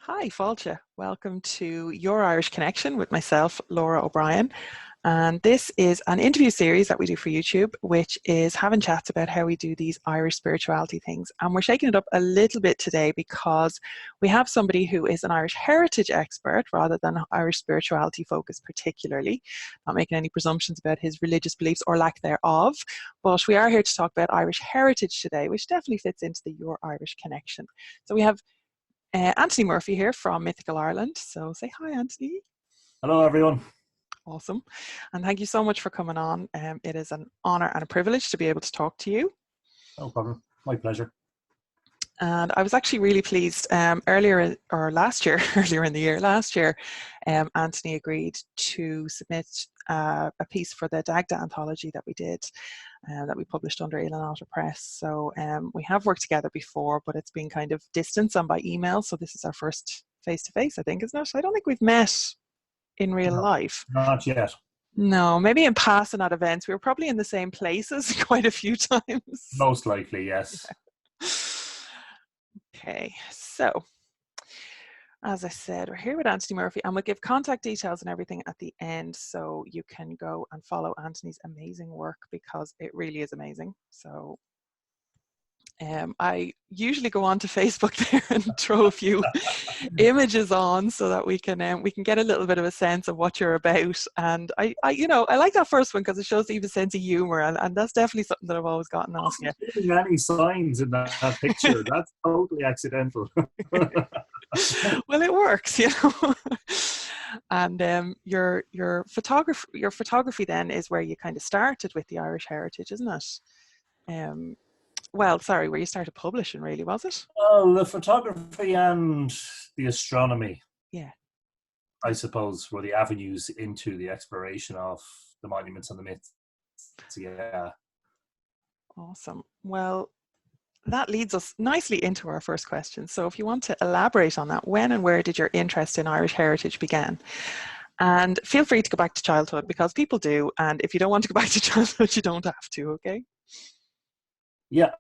Hi, Fáilte. Welcome to Your Irish Connection with myself, Lora O'Brien. And this is an interview series that we do for YouTube, which is having chats about how we do these Irish spirituality things. And we're shaking it up a little bit today because we have somebody who is an Irish heritage expert rather than Irish spirituality focus particularly. Not making any presumptions about his religious beliefs or lack thereof, but we are here to talk about Irish heritage today, which definitely fits into the Your Irish Connection. So we have Anthony Murphy here from Mythical Ireland. So say hi, Anthony. Hello, everyone. Awesome. And thank you so much for coming on. It is an honor and a privilege to be able to talk to you. No problem. My pleasure. And I was actually really pleased earlier in the year, Anthony agreed to submit a piece for the Dagda anthology that we did, that we published under Ilanata Press. So we have worked together before, but it's been kind of distance and by email. So this is our first face-to-face, I think, isn't it? I don't think we've met in real life. Not yet. No, maybe in passing at events. We were probably in the same places quite a few times. Most likely, yes. Yeah. Okay, so as I said, we're here with Anthony Murphy, and we'll give contact details and everything at the end, so you can go and follow Anthony's amazing work because it really is amazing. So I usually go on to Facebook there and throw a few images on so that we can get a little bit of a sense of what you're about. And I like that first one because it shows that you have a sense of humor, and that's definitely something that I've always gotten off you. Any signs in that picture? That's totally accidental. Well, it works, you know. And your photography then is where you kind of started with the Irish heritage, isn't it? Well, sorry, where you started publishing, really, was it? Well, the photography and the astronomy, yeah, I suppose, were the avenues into the exploration of the monuments and the myths. Yeah. Awesome. Well, that leads us nicely into our first question. So if you want to elaborate on that, when and where did your interest in Irish heritage begin? And feel free to go back to childhood because people do. And if you don't want to go back to childhood, you don't have to, okay? Yeah.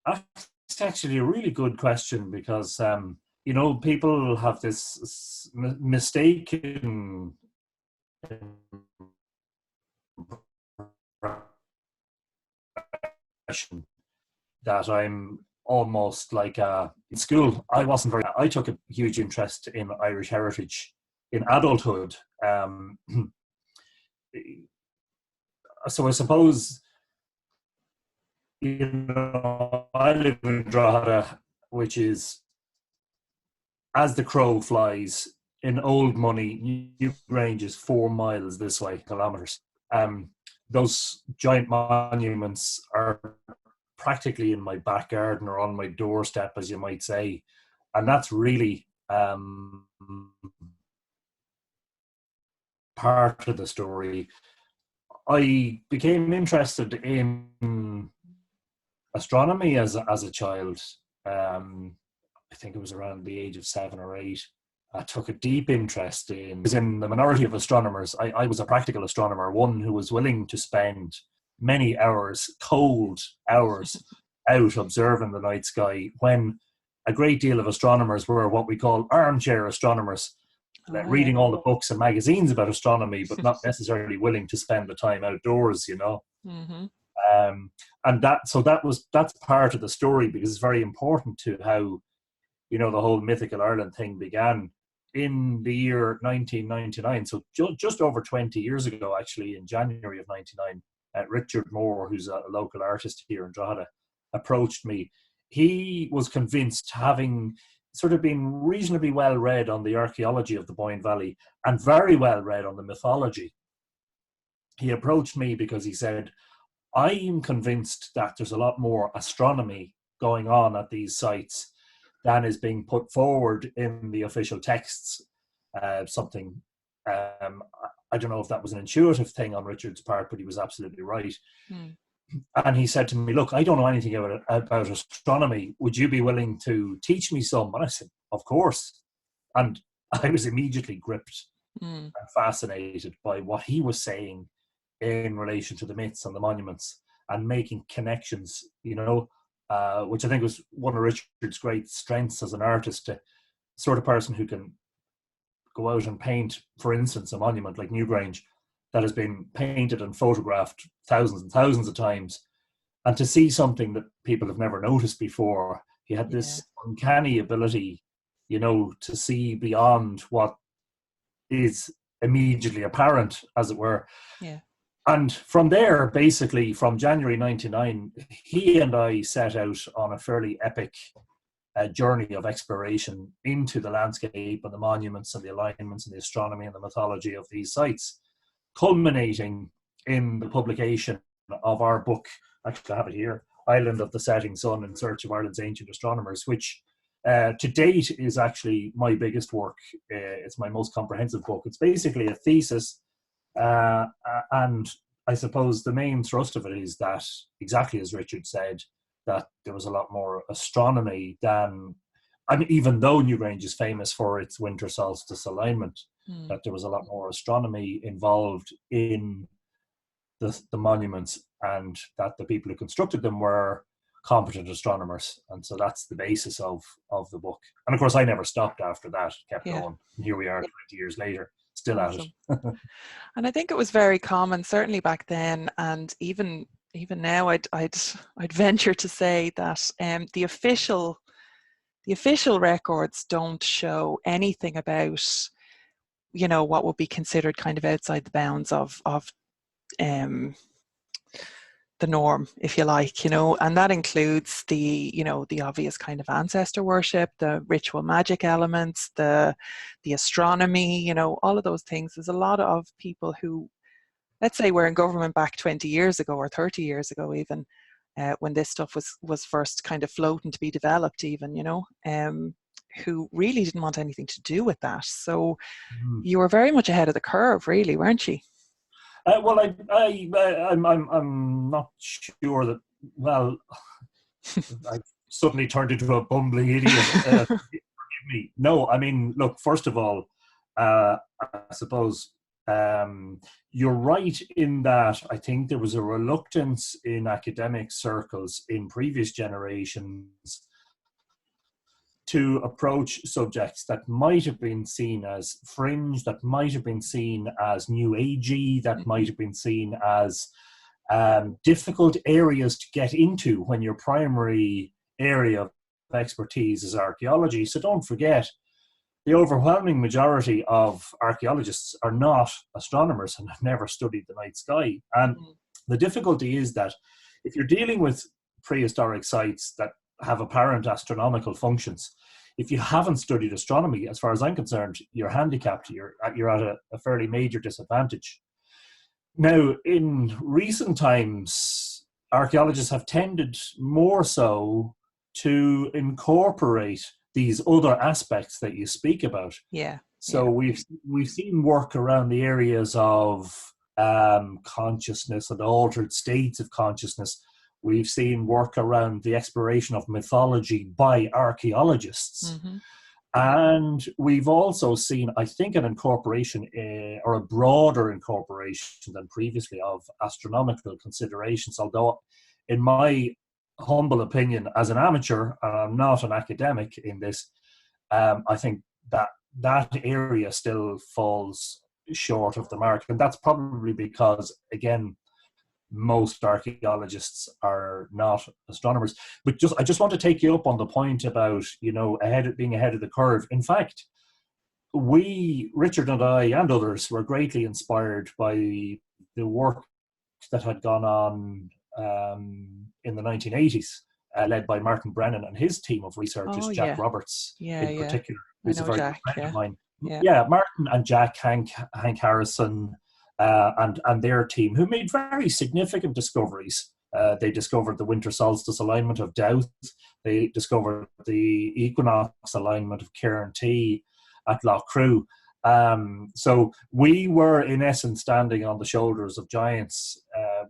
That's actually a really good question because, people have this mistaken that I'm almost like in school. I took a huge interest in Irish heritage in adulthood. So I suppose, I live in Drogheda, which is, as the crow flies, in old money, Newgrange is 4 miles this way, kilometres. Those giant monuments are practically in my back garden or on my doorstep, as you might say. And that's really part of the story. I became interested in astronomy as a child. I think it was around the age of 7 or 8. I took a deep interest in the minority of astronomers. I was a practical astronomer, one who was willing to spend many hours, cold hours, out observing the night sky, when a great deal of astronomers were what we call armchair astronomers, reading all the books and magazines about astronomy, but not necessarily willing to spend the time outdoors, you know. Mm-hmm. And that's part of the story, because it's very important to how, the whole Mythical Ireland thing began in the year 1999. So just over 20 years ago, actually, in January of 99, Richard Moore, who's a local artist here in Drogheda, approached me. He was convinced, having sort of been reasonably well read on the archaeology of the Boyne Valley and very well read on the mythology. He approached me because he said, I'm convinced that there's a lot more astronomy going on at these sites than is being put forward in the official texts. I don't know if that was an intuitive thing on Richard's part, but he was absolutely right. And he said to me, look, I don't know anything about astronomy. Would you be willing to teach me some? And I said, of course. And I was immediately gripped and fascinated by what he was saying in relation to the myths and the monuments, and making connections, which I think was one of Richard's great strengths as an artist, the sort of person who can go out and paint, for instance, a monument like Newgrange that has been painted and photographed thousands and thousands of times, and to see something that people have never noticed before. He had this uncanny ability, you know, to see beyond what is immediately apparent, as it were. Yeah. And from there, basically, from January 99, he and I set out on a fairly epic journey of exploration into the landscape and the monuments and the alignments and the astronomy and the mythology of these sites, culminating in the publication of our book. Actually, I have it here, Island of the Setting Sun in Search of Ireland's Ancient Astronomers, which to date is actually my biggest work. It's my most comprehensive book. It's basically a thesis, and I suppose the main thrust of it is that, exactly as Richard said, that there was a lot more astronomy than, I mean, even though Newgrange is famous for its winter solstice alignment, that there was a lot more astronomy involved in the monuments, and that the people who constructed them were competent astronomers. And so that's the basis of the book. And of course, I never stopped after that, kept going. And here we are 20 years later, still Awesome. at it. And I think it was very common, certainly back then, and even now, I'd venture to say that the official records don't show anything about, you know, what would be considered kind of outside the bounds of the norm, if you like, you know, and that includes the, you know, the obvious kind of ancestor worship, the ritual magic elements, the astronomy, you know, all of those things. There's a lot of people who, let's say, were in government back 20 years ago or 30 years ago even, when this stuff was first kind of floating to be developed even, you know, who really didn't want anything to do with that. So you were very much ahead of the curve, really, weren't you? Well, I'm not sure that. Well, I suddenly turned into a bumbling idiot. Forgive me. No, I mean, look. First of all, I suppose you're right in that I think there was a reluctance in academic circles in previous generations to approach subjects that might have been seen as fringe, that might have been seen as new agey, that might have been seen as difficult areas to get into when your primary area of expertise is archaeology. So don't forget, the overwhelming majority of archaeologists are not astronomers and have never studied the night sky. And the difficulty is that if you're dealing with prehistoric sites that have apparent astronomical functions, if you haven't studied astronomy, as far as I'm concerned, you're handicapped. You're at a fairly major disadvantage. Now, in recent times, archaeologists have tended more so to incorporate these other aspects that you speak about. Yeah. So we've seen work around the areas of consciousness and altered states of consciousness. We've seen work around the exploration of mythology by archaeologists. And we've also seen, I think, an incorporation or a broader incorporation than previously of astronomical considerations, although in my humble opinion as an amateur, and I'm not an academic in this, I think that area still falls short of the mark. And that's probably because, again, most archaeologists are not astronomers. But I just want to take you up on the point about, you know, being ahead of the curve. In fact, Richard and I and others, were greatly inspired by the work that had gone on in the 1980s, led by Martin Brennan and his team of researchers, Jack Roberts in particular, who's a very good friend of mine. Martin and Jack, Hank Harrison, and their team, who made very significant discoveries. They discovered the winter solstice alignment of Douth. They discovered the equinox alignment of Cairn T at Lough Crew. So we were, in essence, standing on the shoulders of giants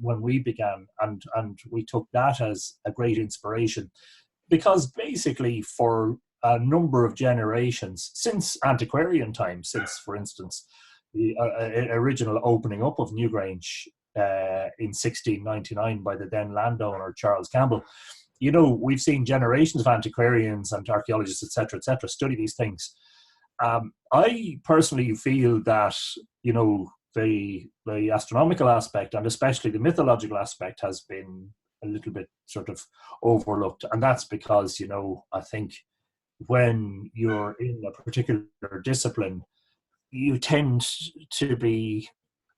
when we began, and we took that as a great inspiration, because basically for a number of generations, since antiquarian times, since, for instance, the original opening up of Newgrange in 1699 by the then landowner Charles Campbell, you know, we've seen generations of antiquarians and archaeologists, etc., study these things. I personally feel that, you know, the astronomical aspect and especially the mythological aspect has been a little bit sort of overlooked. And that's because, you know, I think when you're in a particular discipline, you tend to be,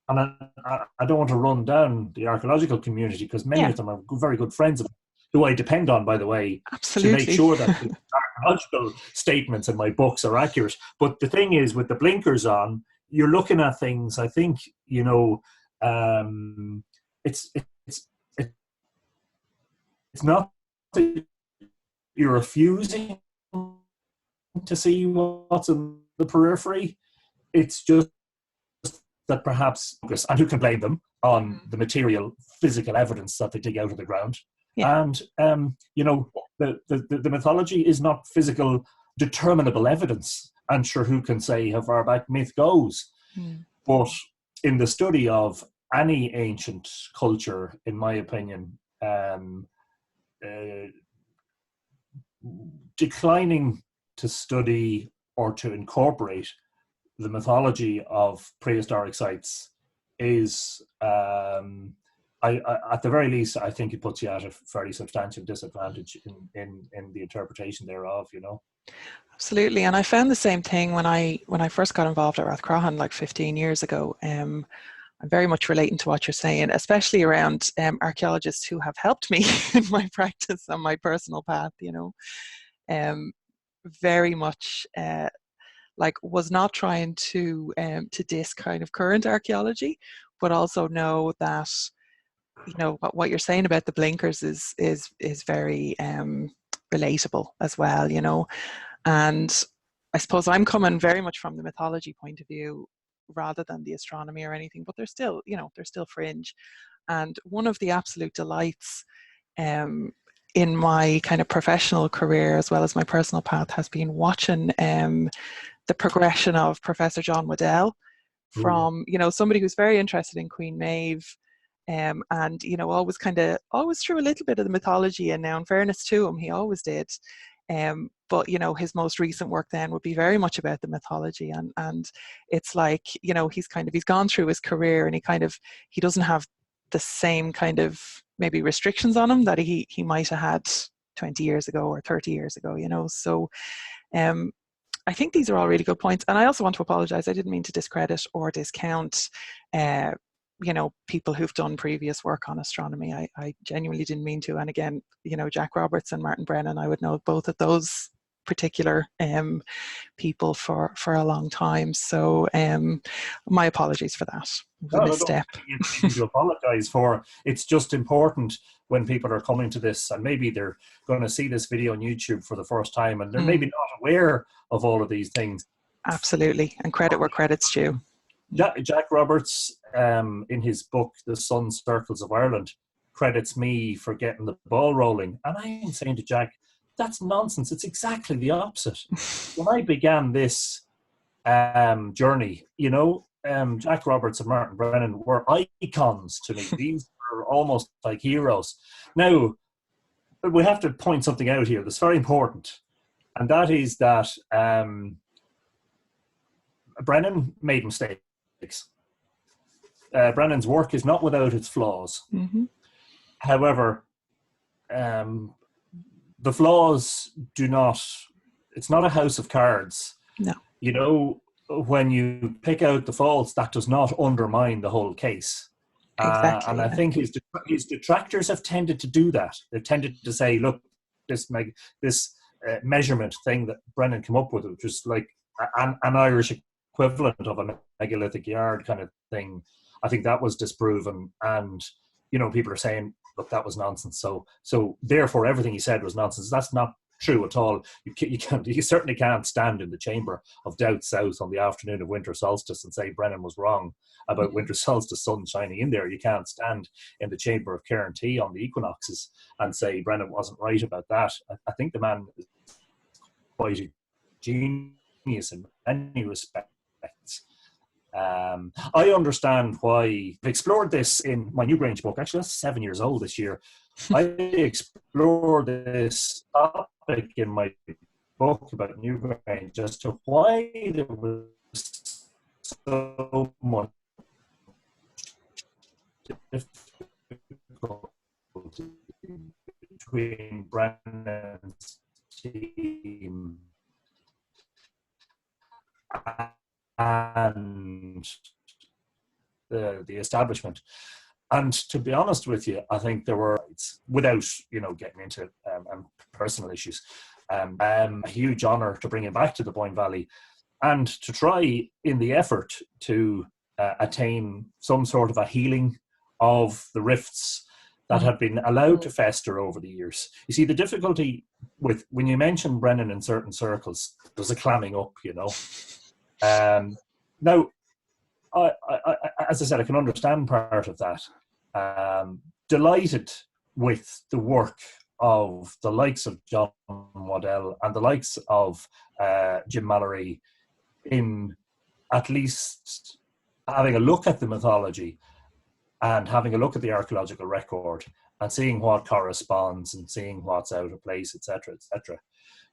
and I don't want to run down the archaeological community because many Yeah, of them are very good friends of who I depend on, by the way, to make absolutely. sure that the archaeological statements in my books are accurate. But the thing is, with the blinkers on, you're looking at things. I think, you know, it's not that you're refusing to see what's in the periphery. It's just that perhaps, and who can blame them, on the material, physical evidence that they dig out of the ground. Yeah. And, you know, the mythology is not physical, determinable evidence. And sure, who can say how far back myth goes? Mm. But in the study of any ancient culture, in my opinion, declining to study or to incorporate the mythology of prehistoric sites is, at the very least, I think it puts you at a fairly substantial disadvantage in the interpretation thereof, you know. Absolutely, and I found the same thing when I first got involved at Rathcroghan like 15 years ago. I'm very much relating to what you're saying, especially around archaeologists who have helped me in my practice and my personal path. You know, very much like was not trying to diss kind of current archaeology, but also know that, you know, what you're saying about the blinkers is very relatable as well. You know. And I suppose I'm coming very much from the mythology point of view rather than the astronomy or anything, but they're still, you know, they're still fringe. And one of the absolute delights in my kind of professional career as well as my personal path has been watching the progression of Professor John Waddell from, you know, somebody who's very interested in Queen Maeve, and, you know, always threw a little bit of the mythology in. Now, in fairness to him, he always did. But, you know, his most recent work then would be very much about the mythology, and it's like, you know, he's gone through his career and he doesn't have the same kind of maybe restrictions on him that he might have had 20 years ago or 30 years ago, you know. So I think these are all really good points. And I also want to apologize. I didn't mean to discredit or discount you know, people who've done previous work on astronomy. I genuinely didn't mean to. And again, you know, Jack Roberts and Martin Brennan, I would know both of those particular people for a long time. So my apologies for that. It was a misstep. You don't need to apologize for. It's just important when people are coming to this and maybe they're going to see this video on YouTube for the first time and they're maybe not aware of all of these things. Absolutely. And credit where credit's due. Jack Roberts, in his book, The Sun Circles of Ireland, credits me for getting the ball rolling. And I am saying to Jack, that's nonsense. It's exactly the opposite. When I began this journey, you know, Jack Roberts and Martin Brennan were icons to me. These were almost like heroes. Now, we have to point something out here that's very important. And that is that Brennan made mistakes. Brennan's work is not without its flaws. Mm-hmm. However, the flaws do not, it's not a house of cards. No. You know, when you pick out the faults, that does not undermine the whole case. Exactly. And I think his detractors have tended to do that. They've tended to say, look, this measurement thing that Brennan came up with, which was like an Irish equivalent of a megalithic yard kind of thing, I think that was disproven. And, you know, people are saying, look, that was nonsense. So therefore, everything he said was nonsense. That's not true at all. You certainly can't stand in the chamber of Doubt South on the afternoon of winter solstice and say Brennan was wrong about winter solstice sun shining in there. You can't stand in the chamber of Cairntee on the equinoxes and say Brennan wasn't right about that. I think the man is quite a genius in many respects. I understand why I've explored this in my Newgrange book. Actually, that's 7 years old this year. I explore this topic in my book about Newgrange as to why there was so much difficulty between Brennan's team and the establishment. And to be honest with you, I think there were, without getting into personal issues, a huge honour to bring it back to the Boyne Valley and to try in the effort to attain some sort of a healing of the rifts that had been allowed to fester over the years. You see, the difficulty with, when you mention Brennan in certain circles, there's a clamming up, Now, I, as I said, I can understand part of that. Delighted with the work of the likes of John Waddell and the likes of Jim Mallory in at least having a look at the mythology and having a look at the archaeological record and seeing what corresponds and seeing what's out of place, etc., etc.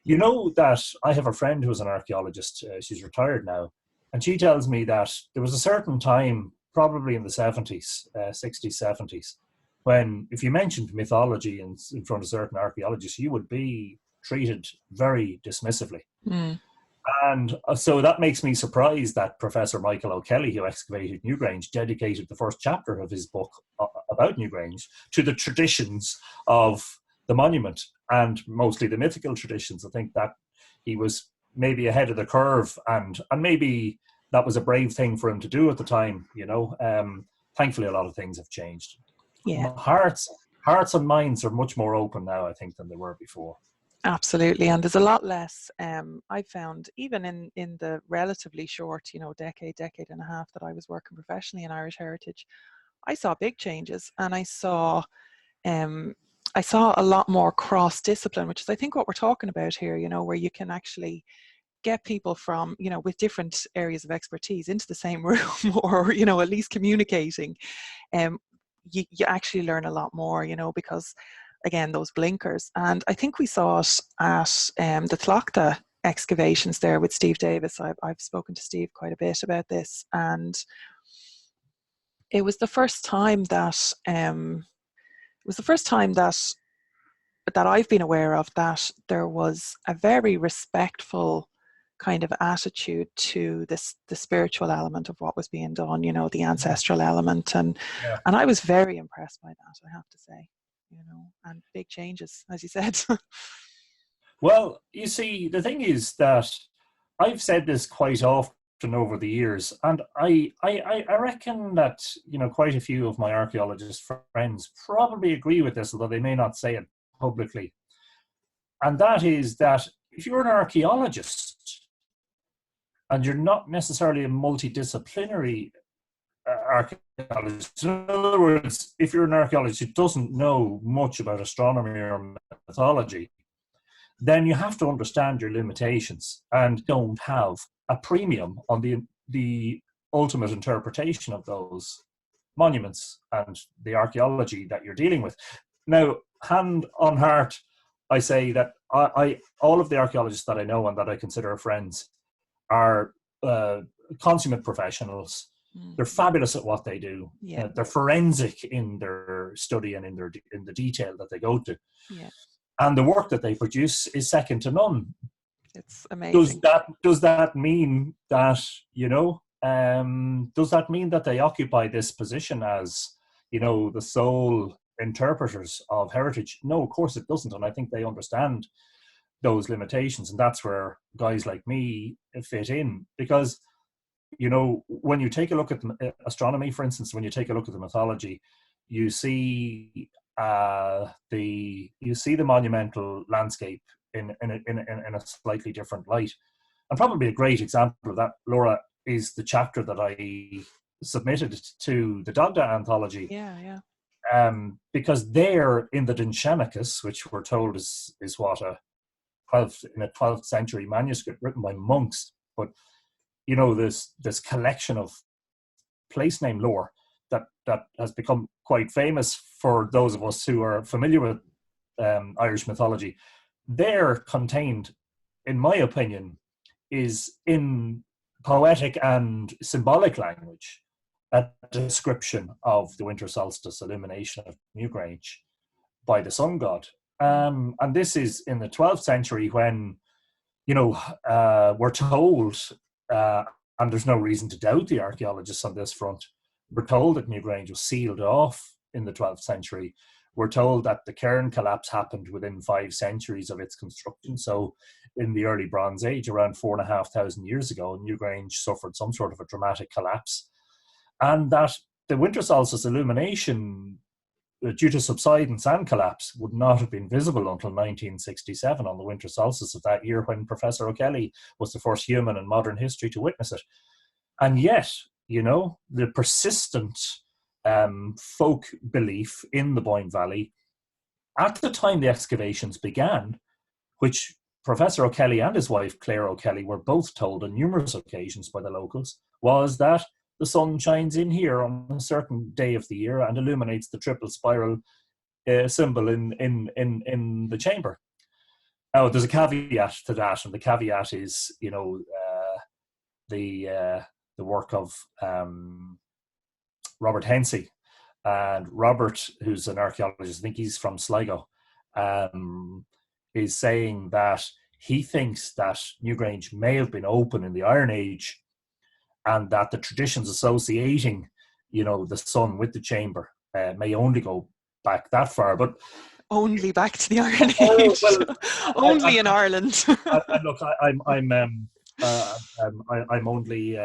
You know that I have a friend who's an archaeologist. She's retired now. And she tells me that there was a certain time, probably in the 70s, 60s, 70s, when if you mentioned mythology in front of certain archaeologists, you would be treated very dismissively. Mm. And so that makes me surprised that Professor Michael O'Kelly, who excavated Newgrange, dedicated the first chapter of his book about Newgrange to the traditions of the monument, and mostly the mythical traditions. I think that he was maybe ahead of the curve, and maybe that was a brave thing for him to do at the time. Thankfully, a lot of things have changed. Yeah, Hearts and minds are much more open now, I think, than they were before. absolutely. And there's a lot less, I found, even in the relatively short, decade and a half that I was working professionally in Irish heritage, I saw big changes, and I saw a lot more cross-discipline, which is, I think, what we're talking about here, where you can actually get people from, with different areas of expertise into the same room, or, at least communicating. You actually learn a lot more, because, again, those blinkers. And I think we saw it at the Tlachta excavations there with Steve Davis. I've spoken to Steve quite a bit about this, and it was the first time that that I've been aware of that there was a very respectful kind of attitude to the spiritual element of what was being done, the ancestral element, and I was very impressed by that, I have to say, and big changes, as you said. Well, you see, the thing is that I've said this quite often over the years, and I reckon that quite a few of my archaeologist friends probably agree with this, although they may not say it publicly. And that is that if you're an archaeologist and you're not necessarily a multidisciplinary archaeologist, in other words, if you're an archaeologist who doesn't know much about astronomy or mythology, then you have to understand your limitations and don't have a premium on the ultimate interpretation of those monuments and the archaeology that you're dealing with. Now, hand on heart, I say that I all of the archaeologists that I know and that I consider friends are consummate professionals. They're fabulous at what they do. Yeah. They're forensic in their study and in the detail that they go to. Yeah. And the work that they produce is second to none. It's amazing. Does that mean that does that mean that they occupy this position as the sole interpreters of heritage? No, of course it doesn't. And I think they understand those limitations, and that's where guys like me fit in, because when you take a look at astronomy, for instance, when you take a look at the mythology, you see the monumental landscape in a slightly different light. And probably a great example of that, Laura, is the chapter that I submitted to the Dogma anthology. Yeah. Because there in the Dinshenicus, which we're told is what a 12th century manuscript written by monks, but this collection of place name lore that has become quite famous for those of us who are familiar with Irish mythology, there contained, in my opinion, is in poetic and symbolic language a description of the winter solstice illumination of Newgrange by the sun god. And this is in the 12th century when, we're told, and there's no reason to doubt the archaeologists on this front, we're told that Newgrange was sealed off in the 12th century. We're told that the cairn collapse happened within 5 centuries of its construction. So in the early Bronze Age, around 4,500 years ago, Newgrange suffered some sort of a dramatic collapse. And that the winter solstice illumination, due to subsidence and collapse, would not have been visible until 1967 on the winter solstice of that year, when Professor O'Kelly was the first human in modern history to witness it. And yet, the persistent folk belief in the Boyne Valley, at the time the excavations began, which Professor O'Kelly and his wife Claire O'Kelly were both told on numerous occasions by the locals, was that the sun shines in here on a certain day of the year and illuminates the triple spiral symbol in the chamber. Now, there's a caveat to that, and the caveat is, the work of Robert Hensey. And Robert, who's an archaeologist, I think he's from Sligo, is saying that he thinks that Newgrange may have been open in the Iron Age, and that the traditions associating, the sun with the chamber may only go back that far. But only back to the Iron Age. Well, only in Ireland. Look, I'm only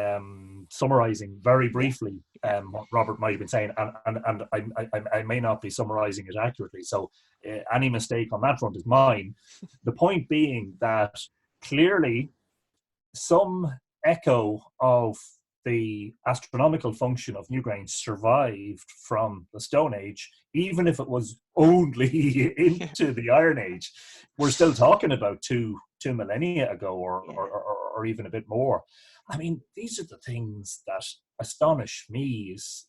summarising very briefly what Robert might have been saying, and I may not be summarising it accurately. So any mistake on that front is mine. The point being that clearly some echo of the astronomical function of Newgrange survived from the Stone Age, even if it was only into the Iron Age. We're still talking about two millennia ago, or even a bit more. I mean, these are the things that astonish me. Is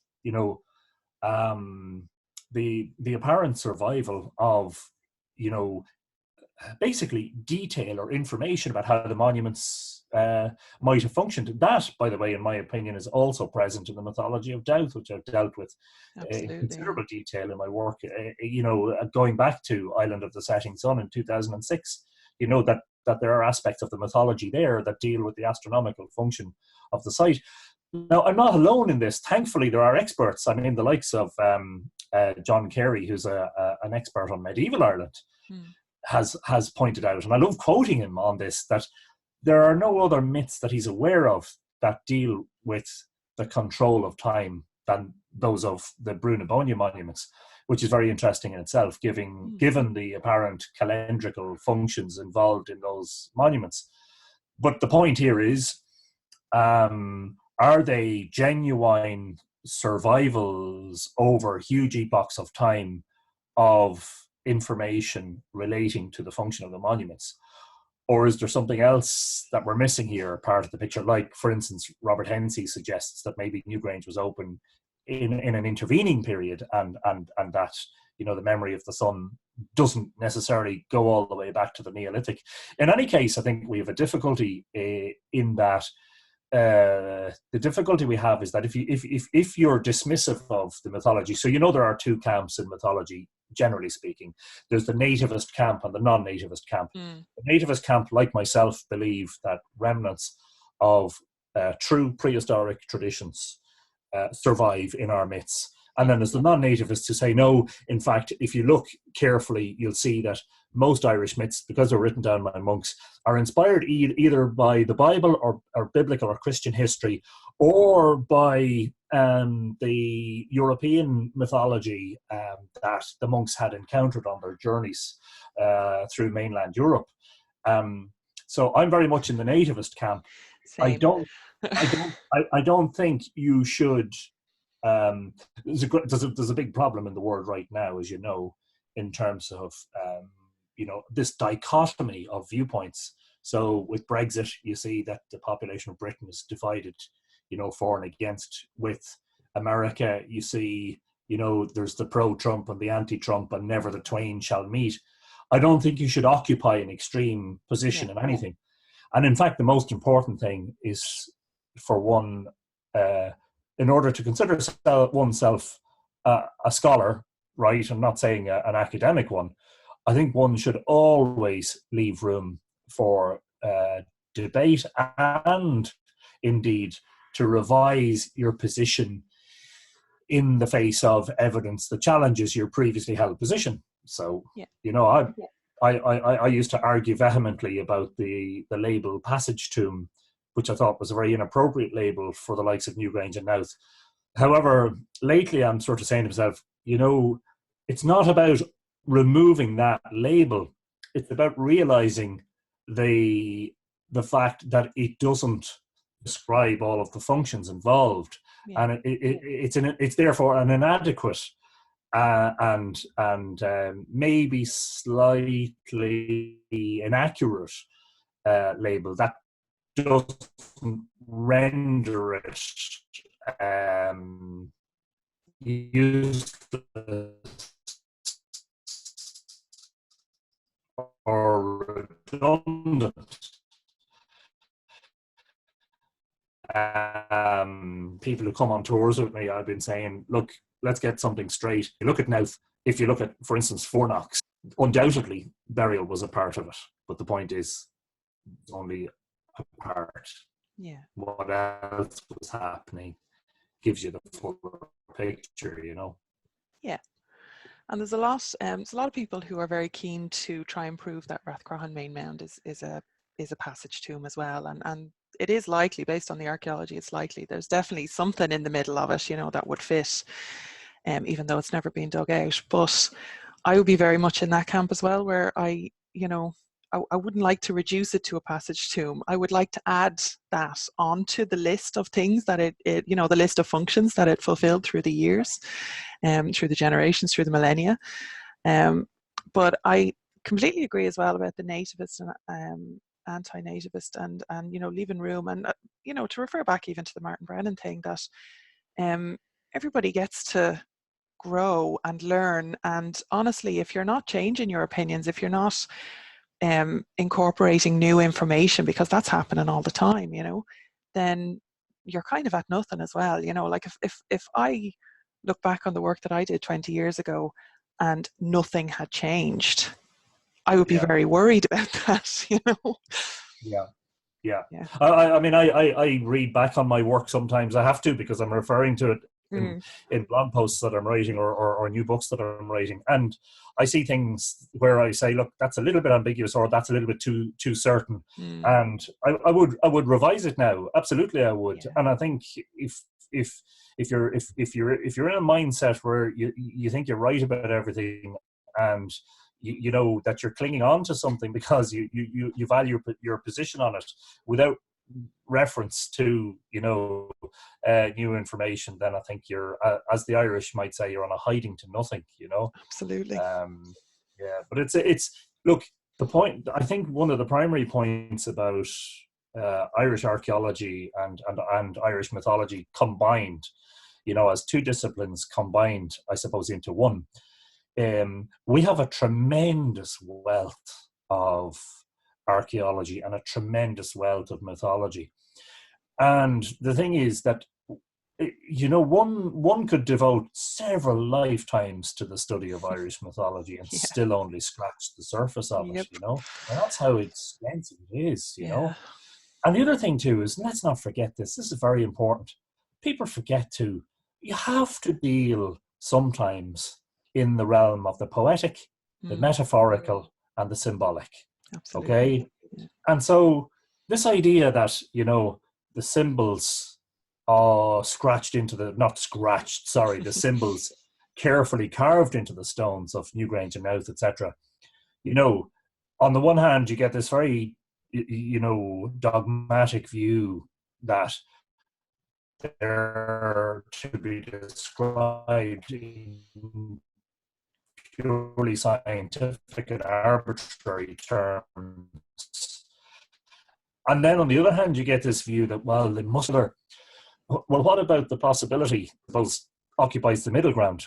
the apparent survival of basically detail or information about how the monuments might have functioned. That, by the way, in my opinion, is also present in the mythology of Doubt, which I've dealt with in considerable detail in my work. Going back to Island of the Setting Sun in 2006, that there are aspects of the mythology there that deal with the astronomical function of the site. Now, I'm not alone in this. Thankfully, there are experts. I mean, the likes of John Carey, who's an expert on medieval Ireland, has pointed out, and I love quoting him on this, that there are no other myths that he's aware of that deal with the control of time than those of the Brunibonia monuments, which is very interesting in itself, given the apparent calendrical functions involved in those monuments. But the point here is, are they genuine survivals over huge epochs of time of information relating to the function of the monuments? Or is there something else that we're missing here, part of the picture? Like, for instance, Robert Hensey suggests that maybe Newgrange was open in an intervening period, and that the memory of the sun doesn't necessarily go all the way back to the Neolithic. In any case, I think we have a difficulty in that. The difficulty we have is that if you're dismissive of the mythology, so there are two camps in mythology, generally speaking. There's the nativist camp and the non-nativist camp. The nativist camp, like myself, believe that remnants of true prehistoric traditions survive in our myths. And then there's the non-nativists who say, no, in fact, if you look carefully, you'll see that most Irish myths, because they're written down by monks, are inspired either by the Bible or biblical or Christian history, or by the European mythology that the monks had encountered on their journeys through mainland Europe. So I'm very much in the nativist camp. Same. I don't think you should. There's a big problem in the world right now, as you know, in terms of this dichotomy of viewpoints. So with Brexit, you see that the population of Britain is divided, for and against, with America, you see, there's the pro-Trump and the anti-Trump, and never the twain shall meet. I don't think you should occupy an extreme position in anything. And in fact, the most important thing is for one, in order to consider oneself a scholar, right? I'm not saying an academic one. I think one should always leave room for debate and indeed to revise your position in the face of evidence that challenges your previously held position. So, I used to argue vehemently about the label Passage Tomb, which I thought was a very inappropriate label for the likes of Newgrange and Louth. However, lately I'm sort of saying to myself, it's not about removing that label. It's about realizing the fact that it doesn't describe all of the functions involved, and it's therefore an inadequate and maybe slightly inaccurate label that doesn't render it useless or redundant. People who come on tours with me, I've been saying, look, let's get something straight. You look at now, if you look at, for instance, Fornox, undoubtedly burial was a part of it, but the point is only a part. Yeah. What else was happening gives you the full picture, Yeah. And there's a lot of people who are very keen to try and prove that Rathcroghan Main Mound is a passage tomb as well, and it is likely, based on the archaeology, it's likely there's definitely something in the middle of it, that would fit, even though it's never been dug out. But I would be very much in that camp as well, where I wouldn't like to reduce it to a passage tomb. I would like to add that onto the list of things that it the list of functions that it fulfilled through the years, through the generations, through the millennia. But I completely agree as well about the nativist and anti-nativist and leaving room, and to refer back even to the Martin Brennan thing, that everybody gets to grow and learn. And honestly, if you're not changing your opinions, if you're not incorporating new information, because that's happening all the time, then you're kind of at nothing as well. Like if I look back on the work that I did 20 years ago and nothing had changed, I would be very worried about that, Yeah. I mean, I read back on my work sometimes. I have to, because I'm referring to it in blog posts that I'm writing or new books that I'm writing. And I see things where I say, look, that's a little bit ambiguous, or that's a little bit too certain. And I would revise it now. Absolutely, I would. And I think if you're in a mindset where you think you're right about everything, and you know that you're clinging on to something because you value your position on it without reference to new information, then I think you're, as the Irish might say, you're on a hiding to nothing. Absolutely. But it's look, the point, I think one of the primary points about Irish archaeology and Irish mythology combined, as two disciplines combined, I suppose, into one. We have a tremendous wealth of archaeology and a tremendous wealth of mythology. And the thing is that, one could devote several lifetimes to the study of Irish mythology and still only scratch the surface of it, And that's how extensive it is, And the other thing too is, let's not forget this is very important. People forget you have to deal sometimes in the realm of the poetic, the metaphorical, and the symbolic. Absolutely. Okay? Yeah. And so this idea that, the symbols are the symbols carefully carved into the stones of Newgrange and Louth, etc. On the one hand, you get this very, dogmatic view that they're to be described in purely scientific and arbitrary terms. And then on the other hand, you get this view that, well, they must have, well, what about the possibility, suppose, occupies the middle ground,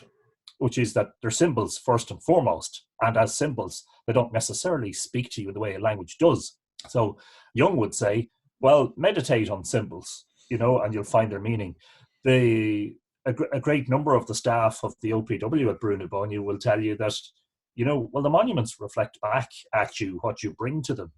which is that they're symbols first and foremost, and as symbols, they don't necessarily speak to you in the way a language does. So Jung would say, well, meditate on symbols, and you'll find their meaning. A great number of the staff of the OPW at Brunabonu will tell you that, well, the monuments reflect back at you what you bring to them.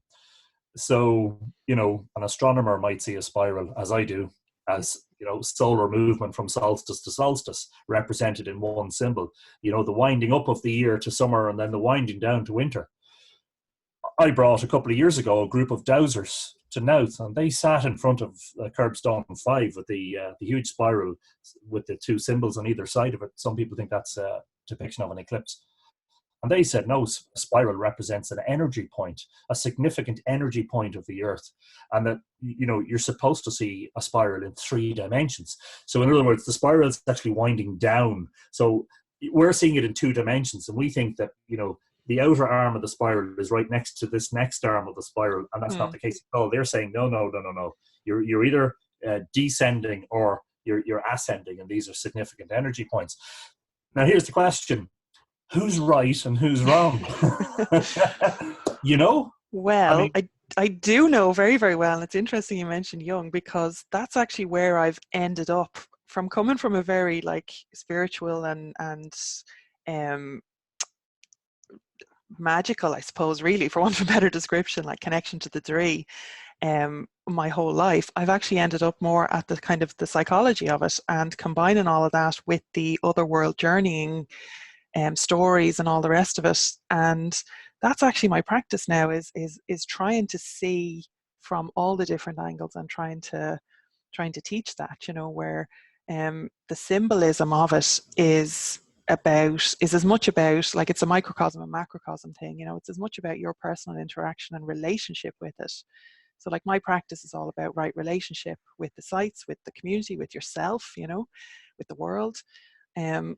So, an astronomer might see a spiral, as I do, as, solar movement from solstice to solstice represented in one symbol, the winding up of the year to summer and then the winding down to winter. I brought a couple of years ago a group of dowsers to Nouth, and they sat in front of Curbstone 5 with the huge spiral with the two symbols on either side of it. Some people think that's a depiction of an eclipse. And they said, no, a spiral represents an energy point, a significant energy point of the Earth. And that, you're supposed to see a spiral in 3 dimensions. So in other words, the spiral is actually winding down. So we're seeing it in 2 dimensions. And we think that, the outer arm of the spiral is right next to this next arm of the spiral. And that's not the case at all. They're saying, no. You're either descending or you're ascending. And these are significant energy points. Now, here's the question. Who's right and who's wrong? Well, I do know very, very well. And it's interesting you mentioned Jung, because that's actually where I've ended up from, coming from a very spiritual and magical, I suppose, really, for want of a better description, connection to the Draoi. My whole life, I've actually ended up more at the kind of the psychology of it and combining all of that with the other world journeying stories and all the rest of it. And that's actually my practice now, is trying to see from all the different angles and trying to teach that, where the symbolism of it is as much about, it's a microcosm and macrocosm thing, it's as much about your personal interaction and relationship with it. So my practice is all about right relationship with the sites, with the community, with yourself, with the world, and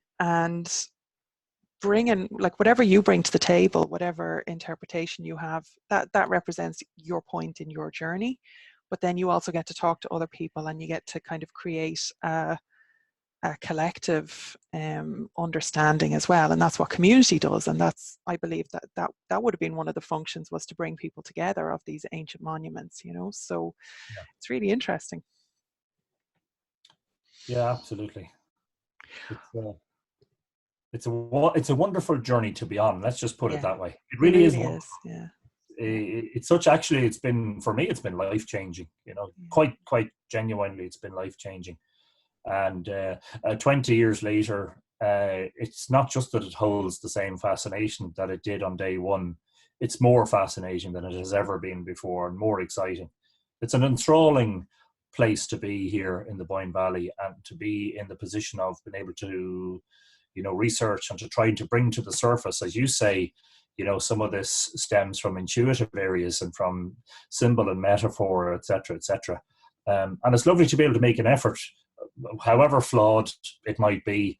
bringing whatever you bring to the table, whatever interpretation you have, that represents your point in your journey. But then you also get to talk to other people, and you get to kind of create a collective understanding as well. And that's what community does. And that's, I believe, that would have been one of the functions, was to bring people together of these ancient monuments, so yeah. It's really interesting. Yeah, absolutely. It's a wonderful journey to be on. Let's just put it that way. It really is. Yeah. It's it's been, for me, it's been life-changing, quite genuinely, it's been life-changing. And 20 years later, it's not just that it holds the same fascination that it did on day one. It's more fascinating than it has ever been before, and more exciting. It's an enthralling place to be here in the Boyne Valley, and to be in the position of being able to research and to try to bring to the surface, as you say, some of this stems from intuitive areas and from symbol and metaphor, etc., etc. And it's lovely to be able to make an effort, however flawed it might be,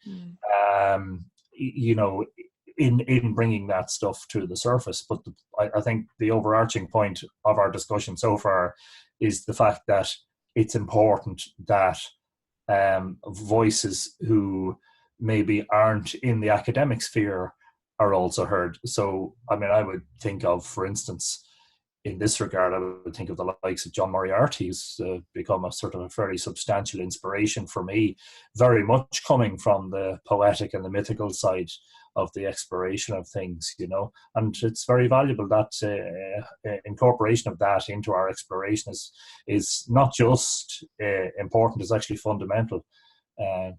in bringing that stuff to the surface. But I think the overarching point of our discussion so far is the fact that it's important that voices who maybe aren't in the academic sphere are also heard. So, I would think of, for instance, in this regard, I would think of the likes of John Moriarty, who's become a sort of a very substantial inspiration for me, very much coming from the poetic and the mythical side of the exploration of things, and it's very valuable that incorporation of that into our exploration is not just important, it's actually fundamental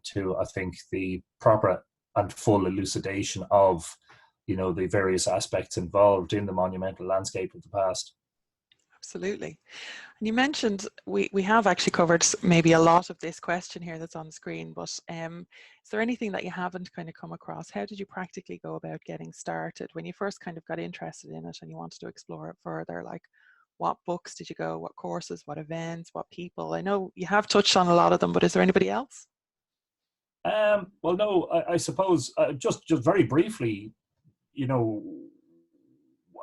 to, I think, the proper and full elucidation of the various aspects involved in the monumental landscape of the past. Absolutely. And you mentioned, we have actually covered maybe a lot of this question here that's on the screen, but is there anything that you haven't kind of come across? How did you practically go about getting started when you first kind of got interested in it and you wanted to explore it further? What books did you go? What courses? What events? What people? I know you have touched on a lot of them, but is there anybody else? Well, no, I suppose just very briefly,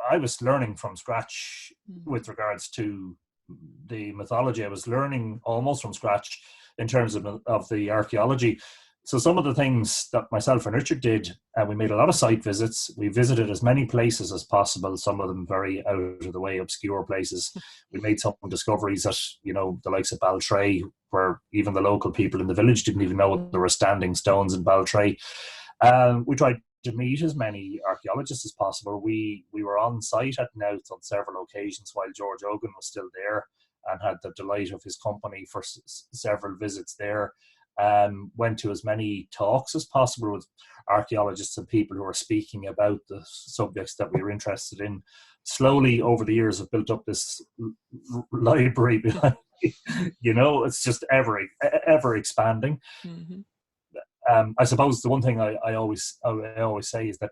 I was learning from scratch with regards to the mythology. I was learning almost from scratch in terms of the archaeology. So some of the things that myself and Richard did, we made a lot of site visits. We visited as many places as possible, some of them very out of the way, obscure places. We made some discoveries at, you know, the likes of Baltray, where even the local people in the village didn't even know there were standing stones in Baltray. We tried to meet as many archaeologists as possible. We were on site at Nowth on several occasions while George Ogan was still there, and had the delight of his company for several visits there. Went to as many talks as possible with archaeologists and people who are speaking about the subjects that we were interested in. Slowly over the years, I've built up this library behind me. You know, it's just ever expanding. Mm-hmm. I suppose the one thing I always say is that,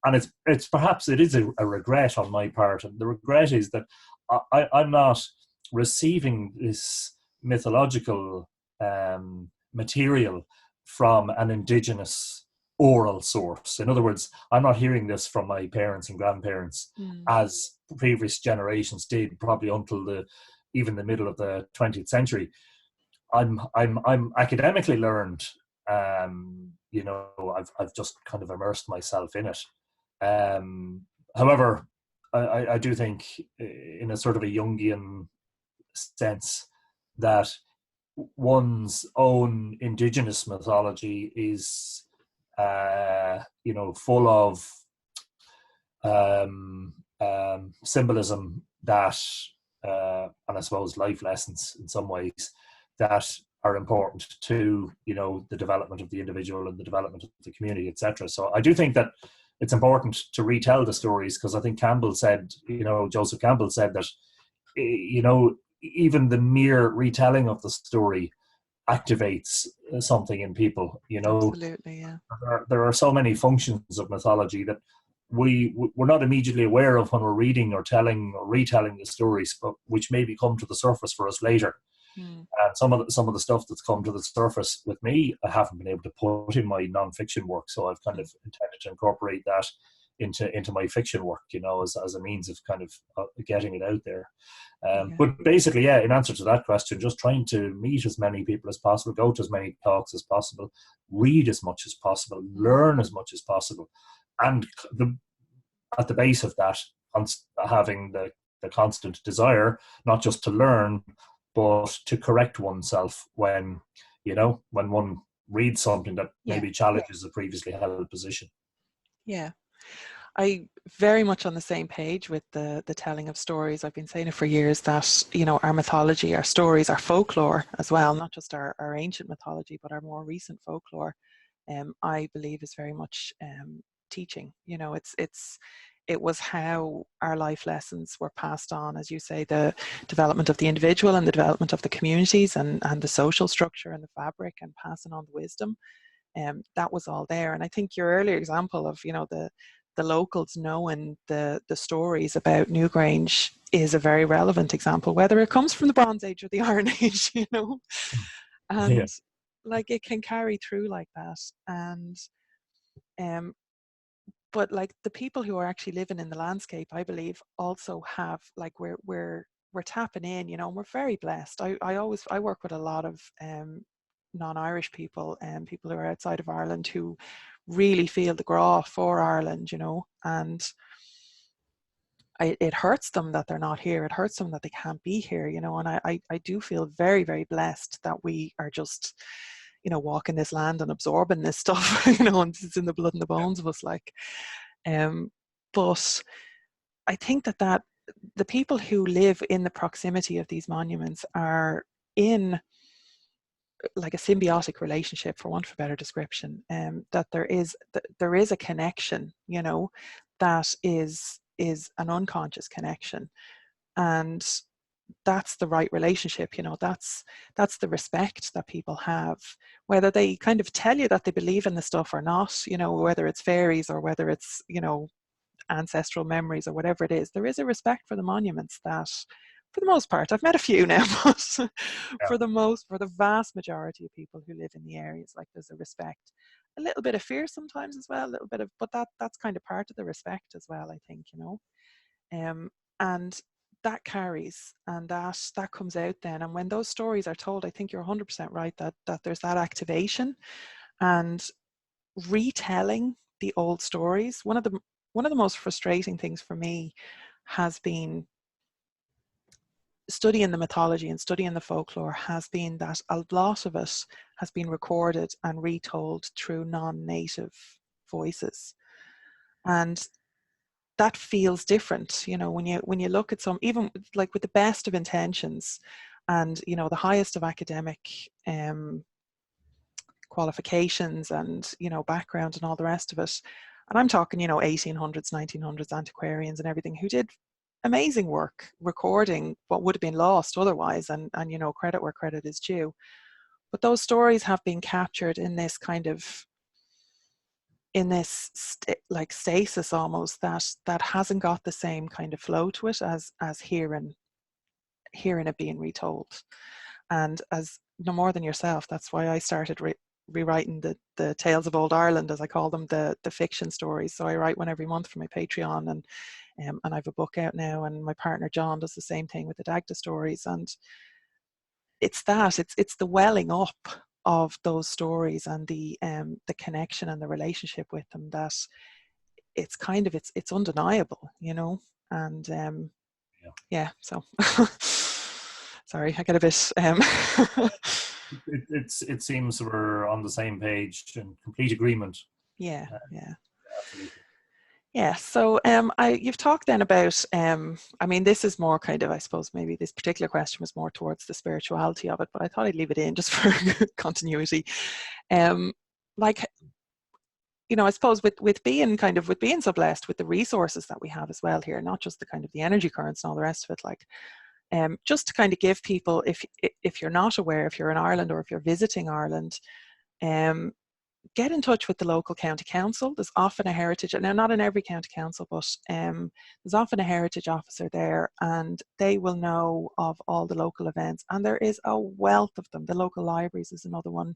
and it's perhaps it is a regret on my part, and the regret is that I'm not receiving this mythological material from an indigenous oral source. In other words, I'm not hearing this from my parents and grandparents as previous generations did, probably until even the middle of the 20th century. I'm academically learned. You know, I've just kind of immersed myself in it. However, I do think, in a sort of a Jungian sense, that one's own indigenous mythology is, you know, full of symbolism that, and I suppose life lessons in some ways, that are important to, you know, the development of the individual and the development of the community, etc. So I do think that it's important to retell the stories, because I think Campbell said, you know, Joseph Campbell said that, you know, even the mere retelling of the story activates something in people. You know, absolutely, yeah. There are so many functions of mythology that we're not immediately aware of when we're reading or telling or retelling the stories, but which maybe come to the surface for us later. And some of the stuff that's come to the surface with me, I haven't been able to put in my non-fiction work, so I've kind of intended to incorporate that into my fiction work, you know, as a means of kind of getting it out there. But basically, yeah, in answer to that question, just trying to meet as many people as possible, go to as many talks as possible, read as much as possible, learn as much as possible, and at the base of that, having the constant desire not just to learn, but to correct oneself when, you know, when one reads something that maybe challenges a previously held position. Yeah. I very much on the same page with the telling of stories. I've been saying it for years that, you know, our mythology, our stories, our folklore as well, not just our ancient mythology, but our more recent folklore, I believe is very much teaching. You know, it was how our life lessons were passed on, as you say, the development of the individual and the development of the communities and the social structure and the fabric, and passing on the wisdom. That was all there. And I think your earlier example of, you know, the locals knowing the stories about Newgrange is a very relevant example, whether it comes from the Bronze Age or the Iron Age, you know, and like it can carry through like that. And but like the people who are actually living in the landscape, I believe, also have, like, we're tapping in, you know, and we're very blessed. I work with a lot of non-Irish people and people who are outside of Ireland who really feel the graw for Ireland, you know, and it hurts them that they're not here. It hurts them that they can't be here, you know, and I do feel very, very blessed that we are just, you know, walking this land and absorbing this stuff, you know, and it's in the blood and the bones of us, like. But I think that the people who live in the proximity of these monuments are in like a symbiotic relationship, for want of a better description, that there is a connection, you know, that is an unconscious connection, and that's the right relationship, you know, that's the respect that people have, whether they kind of tell you that they believe in the stuff or not, you know, whether it's fairies or whether it's, you know, ancestral memories or whatever it is. There is a respect for the monuments that, for the most part, I've met a few now, but for the vast majority of people who live in the areas, like, there's a respect, a little bit of fear sometimes as well, a little bit of, but that's kind of part of the respect as well, I think, you know. And that carries, and that comes out then. And when those stories are told, I think you're 100% right that there's that activation and retelling the old stories. One of the most frustrating things for me has been studying the mythology and studying the folklore, has been that a lot of it has been recorded and retold through non-native voices, and that feels different, you know, when you look at some, even like with the best of intentions and, you know, the highest of academic qualifications and, you know, background and all the rest of it. And I'm talking, you know, 1800s, 1900s antiquarians and everything who did amazing work recording what would have been lost otherwise, and you know, credit where credit is due. But those stories have been captured in this kind of, in this like stasis almost, that hasn't got the same kind of flow to it as hearing it being retold. And as no more than yourself, that's why I started rewriting the tales of old Ireland, as I call them, the fiction stories. So I write one every month for my Patreon, and I have a book out now, and my partner John does the same thing with the Dagda stories. And it's the welling up of those stories and the connection and the relationship with them, that it's kind of, it's undeniable, you know. And yeah, so sorry, I get a bit it seems we're on the same page and complete agreement. yeah, yeah. Absolutely. Yeah, so you've talked then about, I mean, this is more kind of, I suppose maybe this particular question was more towards the spirituality of it, but I thought I'd leave it in just for continuity. Like, you know, I suppose with being so blessed with the resources that we have as well here, not just the kind of the energy currents and all the rest of it, like, just to kind of give people, if you're not aware, if you're in Ireland or if you're visiting Ireland, get in touch with the local county council. There's often a heritage, now not in every county council, but there's often a heritage officer there, and they will know of all the local events, and there is a wealth of them. The local libraries is another one.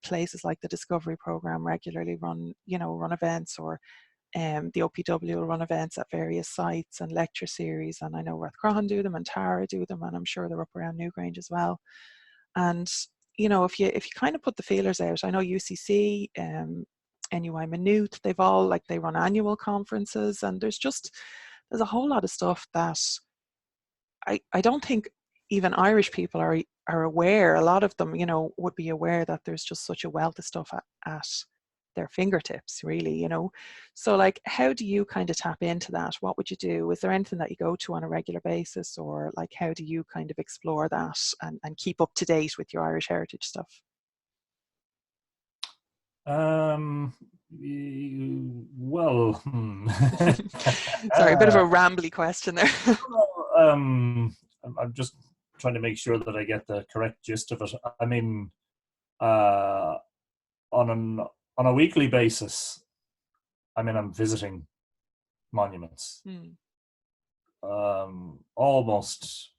Places like the Discovery Programme regularly run events, or the OPW will run events at various sites and lecture series, and I know Rathcroghan do them and Tara do them, and I'm sure they're up around Newgrange as well. And you know, if you kind of put the feelers out, I know UCC, NUI Maynooth, they've all, like, they run annual conferences, and there's a whole lot of stuff that I don't think even Irish people are aware. A lot of them, you know, would be aware that there's just such a wealth of stuff at their fingertips, really, you know. So, like, how do you kind of tap into that? What would you do? Is there anything that you go to on a regular basis, or like, how do you kind of explore that and keep up to date with your Irish heritage stuff? Well, sorry, a bit of a rambly question there. I'm just trying to make sure that I get the correct gist of it. I mean, on a weekly basis, I mean, I'm visiting monuments. Almost.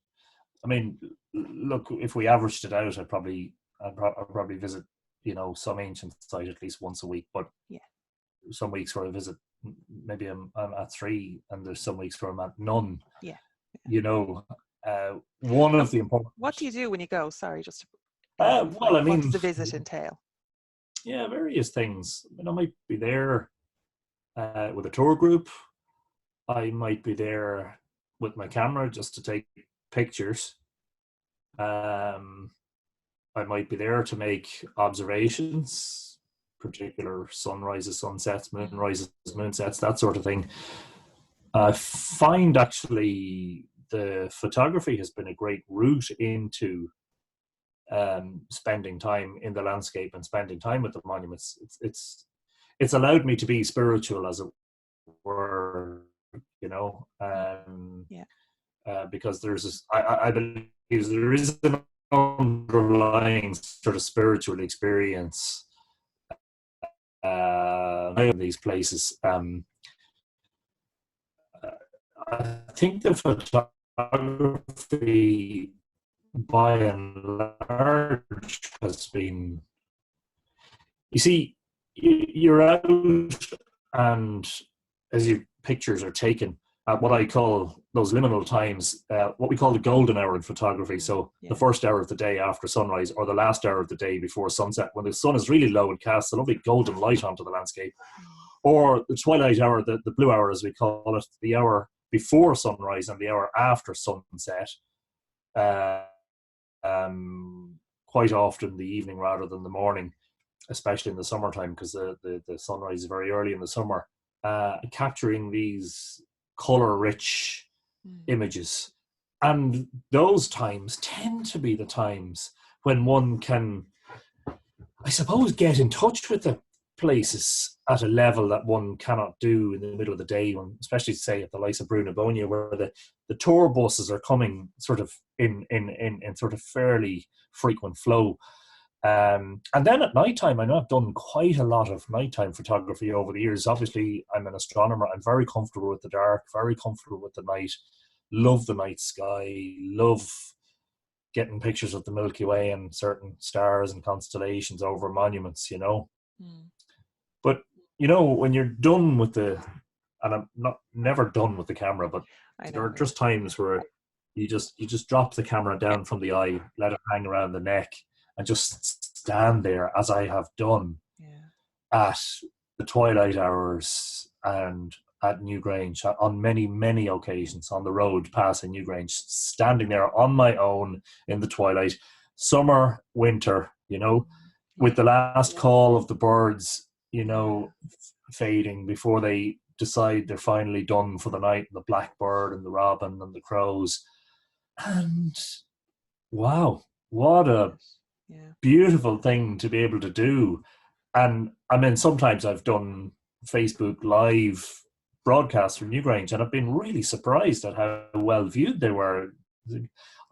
I mean, look, if we averaged it out, I'd probably visit, you know, some ancient site at least once a week. But yeah, some weeks where I visit, maybe I'm at 3, and there's some weeks where I'm at none. Yeah. You know, one of the important. What do you do when you go? Sorry, just. Well, I mean, what does the visit entail? Yeah, various things. I might be there with a tour group. I might be there with my camera just to take pictures. I might be there to make observations, particular sunrises, sunsets, moonrises, moonsets, that sort of thing. I find actually the photography has been a great route into spending time in the landscape and spending time with the monuments. It's allowed me to be spiritual, as it were, you know. Because I believe there is an underlying sort of spiritual experience in these places. I think the photography, by and large, has been, you see, you're out, and as your pictures are taken, at what I call those liminal times, what we call the golden hour in photography. So the first hour of the day after sunrise, or the last hour of the day before sunset, when the sun is really low and casts a lovely golden light onto the landscape. Or the twilight hour, the blue hour as we call it, the hour before sunrise and the hour after sunset. Quite often the evening rather than the morning, especially in the summertime, because the sunrise is very early in the summer. Capturing these color-rich images. And those times tend to be the times when one can, I suppose, get in touch with the places at a level that one cannot do in the middle of the day, when, especially say at the likes of Brunabonia, where the tour buses are coming sort of in sort of fairly frequent flow. And then at nighttime, I know I've done quite a lot of nighttime photography over the years. Obviously, I'm an astronomer. I'm very comfortable with the dark, very comfortable with the night, love the night sky, love getting pictures of the Milky Way and certain stars and constellations over monuments, you know. But, you know, when you're done with and I'm never done with the camera, but there are just times where you just drop the camera down from the eye, let it hang around the neck, and just stand there, as I have done at the twilight hours and at Newgrange on many, many occasions on the road passing Newgrange, standing there on my own in the twilight, summer, winter, you know, with the last call of the birds, you know, fading before they decide they're finally done for the night, the blackbird and the robin and the crows. And wow, what a beautiful thing to be able to do. And I mean, sometimes I've done Facebook Live broadcasts from Newgrange, and I've been really surprised at how well viewed they were.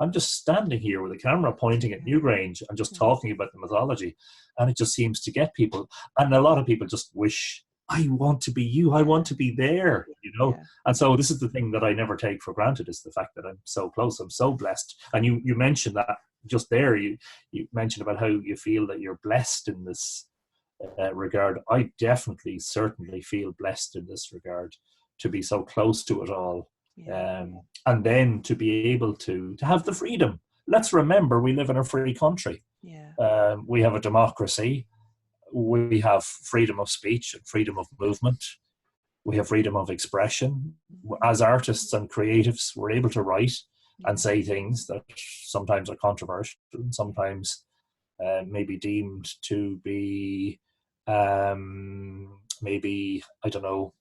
I'm just standing here with a camera pointing at Newgrange and just talking about the mythology, and it just seems to get people. And a lot of people just wish, I want to be you, I want to be there, you know. And so this is the thing that I never take for granted, is the fact that I'm so close, I'm so blessed. And you mentioned that just there, you mentioned about how you feel that you're blessed in this regard. I definitely, certainly feel blessed in this regard, to be so close to it all. And then to be able to have the freedom. Let's remember, we live in a free country. We have a democracy. We have freedom of speech and freedom of movement. We have freedom of expression. As artists and creatives, we're able to write and say things that sometimes are controversial and sometimes may be deemed to be maybe, I don't know,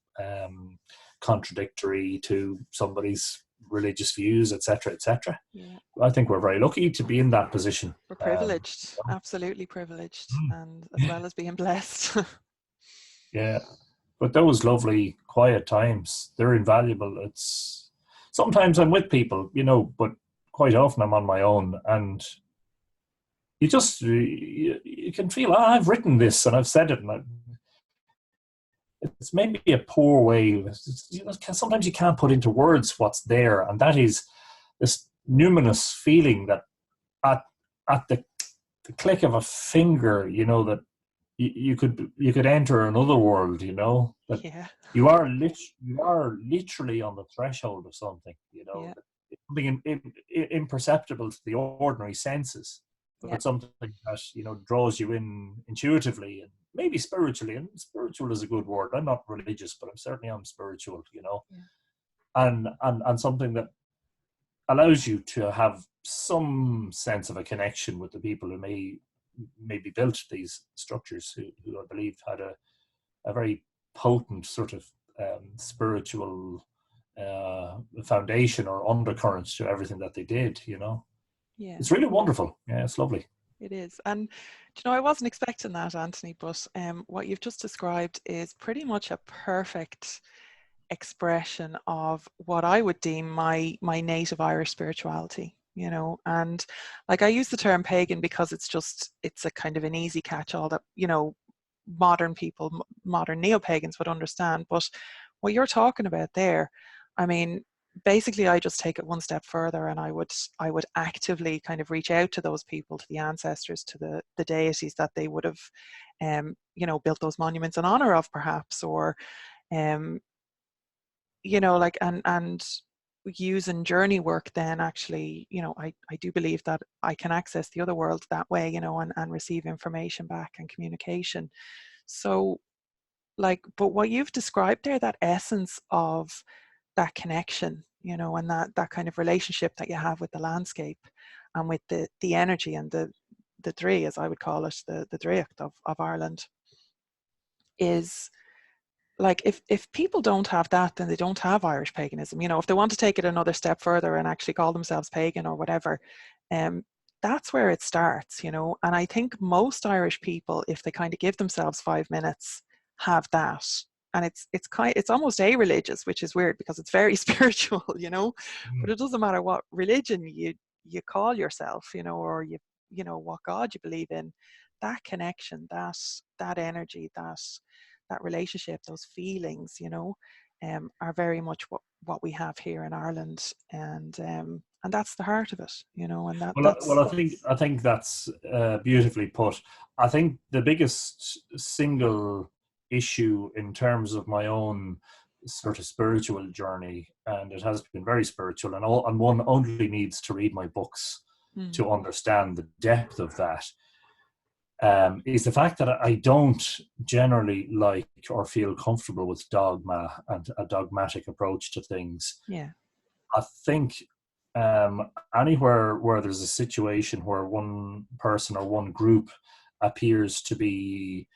contradictory to somebody's religious views, etc., etc. I think we're very lucky to be in that position. We're privileged, absolutely privileged, and as well as being blessed. But those lovely quiet times, they're invaluable. It's sometimes I'm with people, you know, but quite often I'm on my own, and you just you can feel, I've written this and I've said it, and it's maybe a poor way. Sometimes you can't put into words what's there, and that is this numinous feeling that at the click of a finger, you know, that you could enter another world, you know, that you are literally on the threshold of something, you know, something imperceptible to the ordinary senses, but something that, you know, draws you in intuitively and maybe spiritually. And spiritual is a good word. I'm not religious, but I'm spiritual, you know, and something that allows you to have some sense of a connection with the people who maybe built these structures, who I believe had a very potent sort of spiritual foundation or undercurrent to everything that they did, you know. It's really wonderful. It's lovely. It is. And you know, I wasn't expecting that, Anthony, but what you've just described is pretty much a perfect expression of what I would deem my native Irish spirituality, you know. And like, I use the term pagan because it's a kind of an easy catch-all that, you know, modern people, modern neo-pagans would understand. But what you're talking about there, I mean, basically I just take it one step further, and I would actively kind of reach out to those people, to the ancestors, to the deities that they would have you know, built those monuments in honor of, perhaps, or you know, like, and using journey work, then actually, you know, I do believe that I can access the other world that way, you know, and receive information back and communication. So like, but what you've described there, that essence of that connection, you know, and that kind of relationship that you have with the landscape and with the energy and the Draoi, as I would call it, the Draoicht of Ireland, is like, if people don't have that, then they don't have Irish paganism. You know, if they want to take it another step further and actually call themselves pagan or whatever, that's where it starts, you know. And I think most Irish people, if they kind of give themselves 5 minutes, have that. And it's almost a-religious, which is weird because it's very spiritual, you know. But it doesn't matter what religion you call yourself, you know, or you know what God you believe in. That connection, that energy, that relationship, those feelings, you know, are very much what we have here in Ireland, and that's the heart of it, you know. And Well, I think that's beautifully put. I think the biggest single issue in terms of my own sort of spiritual journey, and it has been very spiritual, and one only needs to read my books to understand the depth of that, is the fact that I don't generally like or feel comfortable with dogma and a dogmatic approach to things. Yeah. I think anywhere where there's a situation where one person or one group appears to be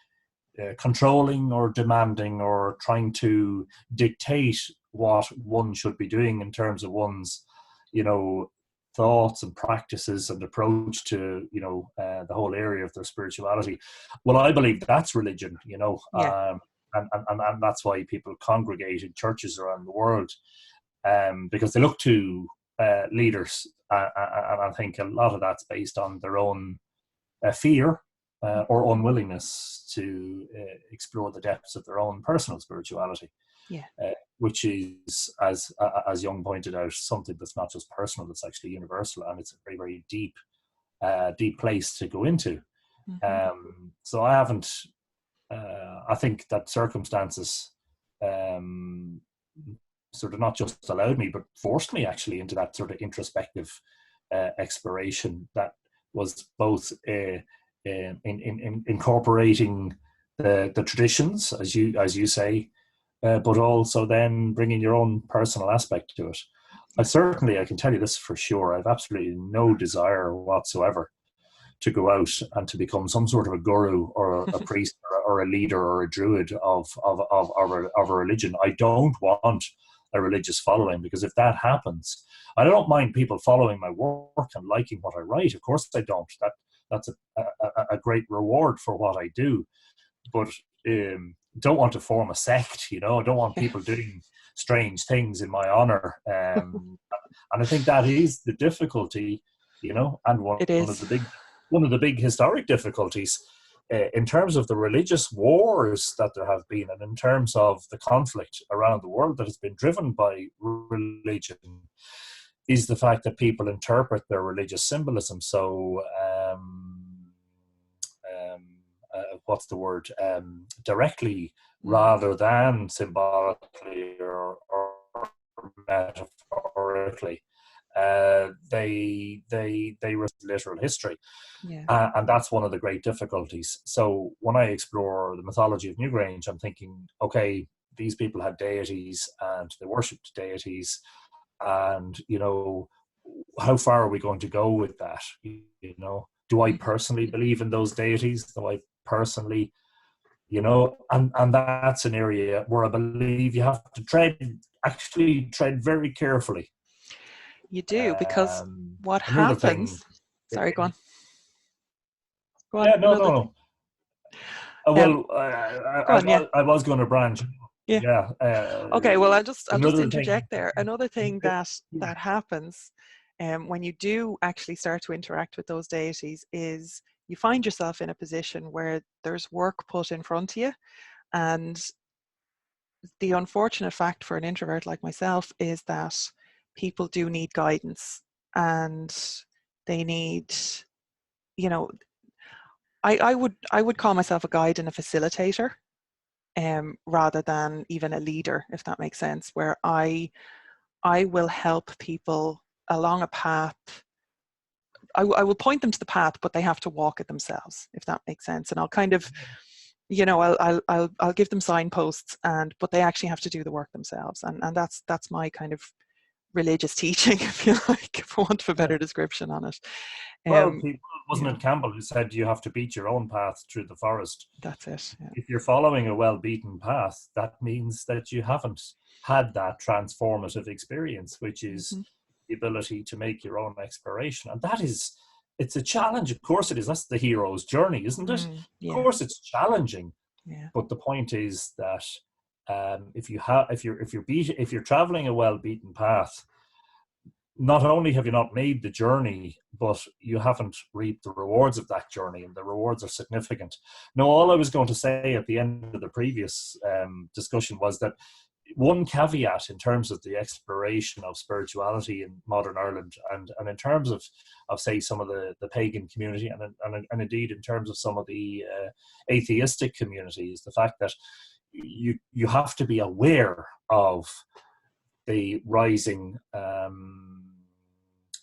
controlling or demanding or trying to dictate what one should be doing in terms of one's, you know, thoughts and practices and approach to, you know, the whole area of their spirituality. Well, I believe that's religion, you know, Yeah. and that's why people congregate in churches around the world, because they look to leaders, and I think a lot of that's based on their own fear or unwillingness to explore the depths of their own personal spirituality. Yeah. Which is, as Jung pointed out, something that's not just personal; it's actually universal, and it's a very, very deep place to go into. So I haven't. I think that circumstances sort of not just allowed me, but forced me actually into that sort of introspective exploration that was both in incorporating the traditions, as you say, but also then bringing your own personal aspect to it. I can tell you this for sure, I have absolutely no desire whatsoever to go out and to become some sort of a guru or a priest or a leader or a druid of a religion. I don't want a religious following, because if that happens, I don't mind people following my work and liking what I write. Of course I don't. That's a great reward for what I do. But don't want to form a sect, you know. I don't want people doing strange things in my honor. And I think that is the difficulty, you know, and one of the big historic difficulties in terms of the religious wars that there have been, and in terms of the conflict around the world that has been driven by religion, is the fact that people interpret their religious symbolism so what's the word, directly rather than symbolically or metaphorically. They read literal history, and that's one of the great difficulties. So when I explore the mythology of Newgrange, I'm thinking, okay, these people had deities and they worshipped deities, and you know, how far are we going to go with that? You know, do I personally believe in those deities? Do I personally, you know, and that's an area where I believe you have to tread very carefully. You do, because what Another happens? thing. Sorry, go on. Go on. Yeah, no. Well, go on. Yeah. I was going to branch. Yeah. Yeah. Okay. Well, I'll just interject thing. there. Another thing that happens, when you do actually start to interact with those deities, is you find yourself in a position where there's work put in front of you, and the unfortunate fact for an introvert like myself is that people do need guidance, and they need, you know, I would call myself a guide and a facilitator. rather than even a leader, if that makes sense, where I will help people along a path. I will point them to the path, but they have to walk it themselves, if that makes sense. And I'll kind of, you know, I'll give them signposts, but they actually have to do the work themselves. And that's my kind of religious teaching, if you like, for want of a better description on it. Well, wasn't it Campbell who said you have to beat your own path through the forest? That's it. Yeah. If you're following a well-beaten path, that means that you haven't had that transformative experience, which is the ability to make your own exploration. And it's a challenge. Of course it is. That's the hero's journey, isn't it? Yeah. Of course it's challenging. Yeah. But the point is that if you're traveling a well-beaten path, not only have you not made the journey, but you haven't reaped the rewards of that journey, and the rewards are significant. Now, all I was going to say at the end of the previous discussion was that one caveat in terms of the exploration of spirituality in modern Ireland, and in terms of say some of the pagan community, and indeed in terms of some of the atheistic community, is the fact that you have to be aware of the rising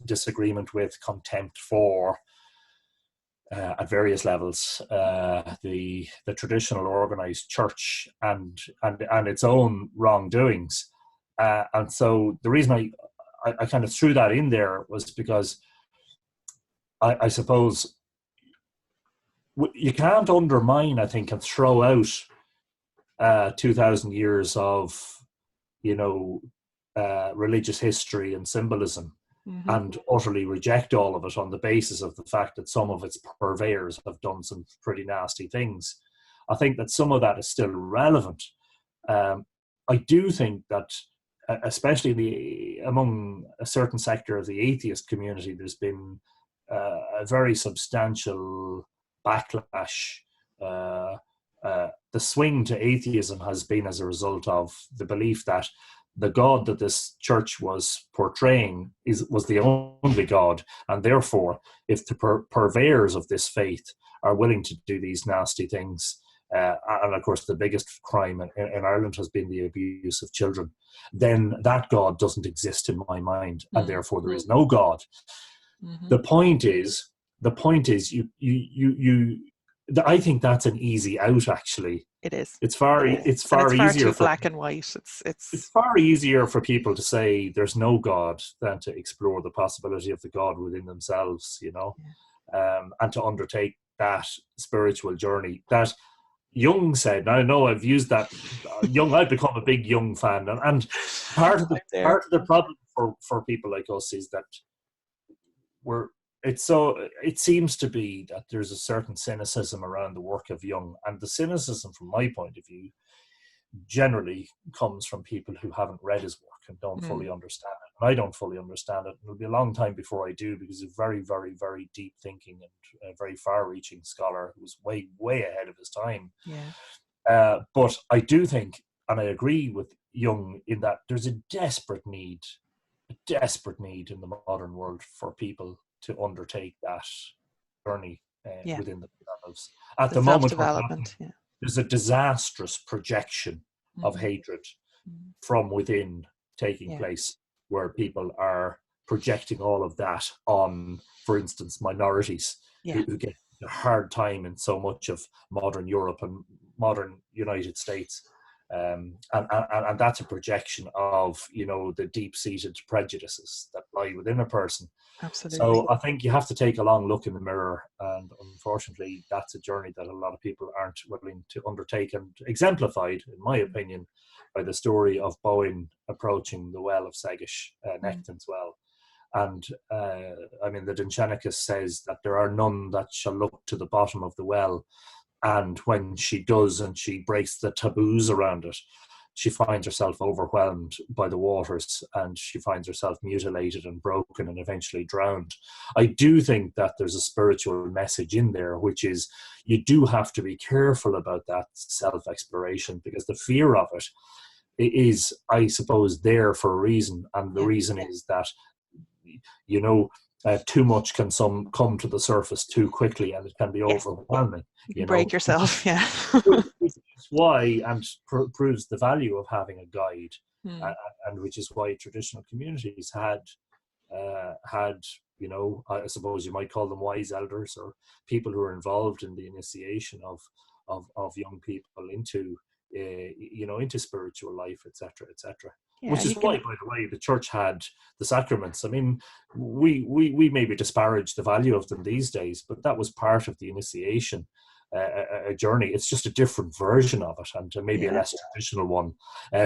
disagreement with, contempt for, at various levels, the traditional organized church and its own wrongdoings. And so the reason I kind of threw that in there was because I suppose you can't undermine, I think, and throw out 2,000 years of, you know, religious history and symbolism, and utterly reject all of it on the basis of the fact that some of its purveyors have done some pretty nasty things. I think that some of that is still relevant. I do think that, especially among a certain sector of the atheist community, there's been a very substantial backlash. The swing to atheism has been as a result of the belief that the God that this church was portraying was the only God, and therefore, if the purveyors of this faith are willing to do these nasty things, and of course the biggest crime in Ireland has been the abuse of children, then that God doesn't exist in my mind, and therefore there is no God. The point is, I think that's an easy out, actually. It is. It's far easier too black and white. It's far easier for people to say there's no God than to explore the possibility of the God within themselves, you know, and to undertake that spiritual journey that Jung said. Now, I know I've used that Jung. I've become a big Jung fan, and part of the problem for people like us is that it seems to be that there's a certain cynicism around the work of Jung, and the cynicism, from my point of view, generally comes from people who haven't read his work and don't fully understand it. And I don't fully understand it. It'll be a long time before I do, because he's a very, very, very deep thinking and a very far-reaching scholar who was way, way ahead of his time. Yeah. But I do think, and I agree with Jung in that there's a desperate need in the modern world for people to undertake that journey within themselves. At the moment, there's a disastrous projection of hatred from within taking place, where people are projecting all of that on, for instance, minorities who get a hard time in so much of modern Europe and modern United States. And that's a projection of, you know, the deep-seated prejudices that lie within a person. Absolutely. So I think you have to take a long look in the mirror, and unfortunately that's a journey that a lot of people aren't willing to undertake, and exemplified, in my opinion, by the story of Bowen approaching the well of Segish, Nectan's well. And I mean, the Dinchenicus says that there are none that shall look to the bottom of the well, and when she does and she breaks the taboos around it, she finds herself overwhelmed by the waters, and she finds herself mutilated and broken and eventually drowned. I do think that there's a spiritual message in there, which is you do have to be careful about that self-exploration, because the fear of it is, I suppose, there for a reason. And the reason is that, you know, too much can come to the surface too quickly, and it can be overwhelming. You break yourself, that's why, and proves the value of having a guide, Hmm. and which is why traditional communities had, you know, I suppose you might call them wise elders, or people who are involved in the initiation of young people into you know, into spiritual life, etc., etc. Yeah, Which and is you why, can. by the way, the church had the sacraments. I mean, we maybe disparage the value of them these days, but that was part of the initiation a journey. It's just a different version of it, and maybe a Yeah, less traditional one,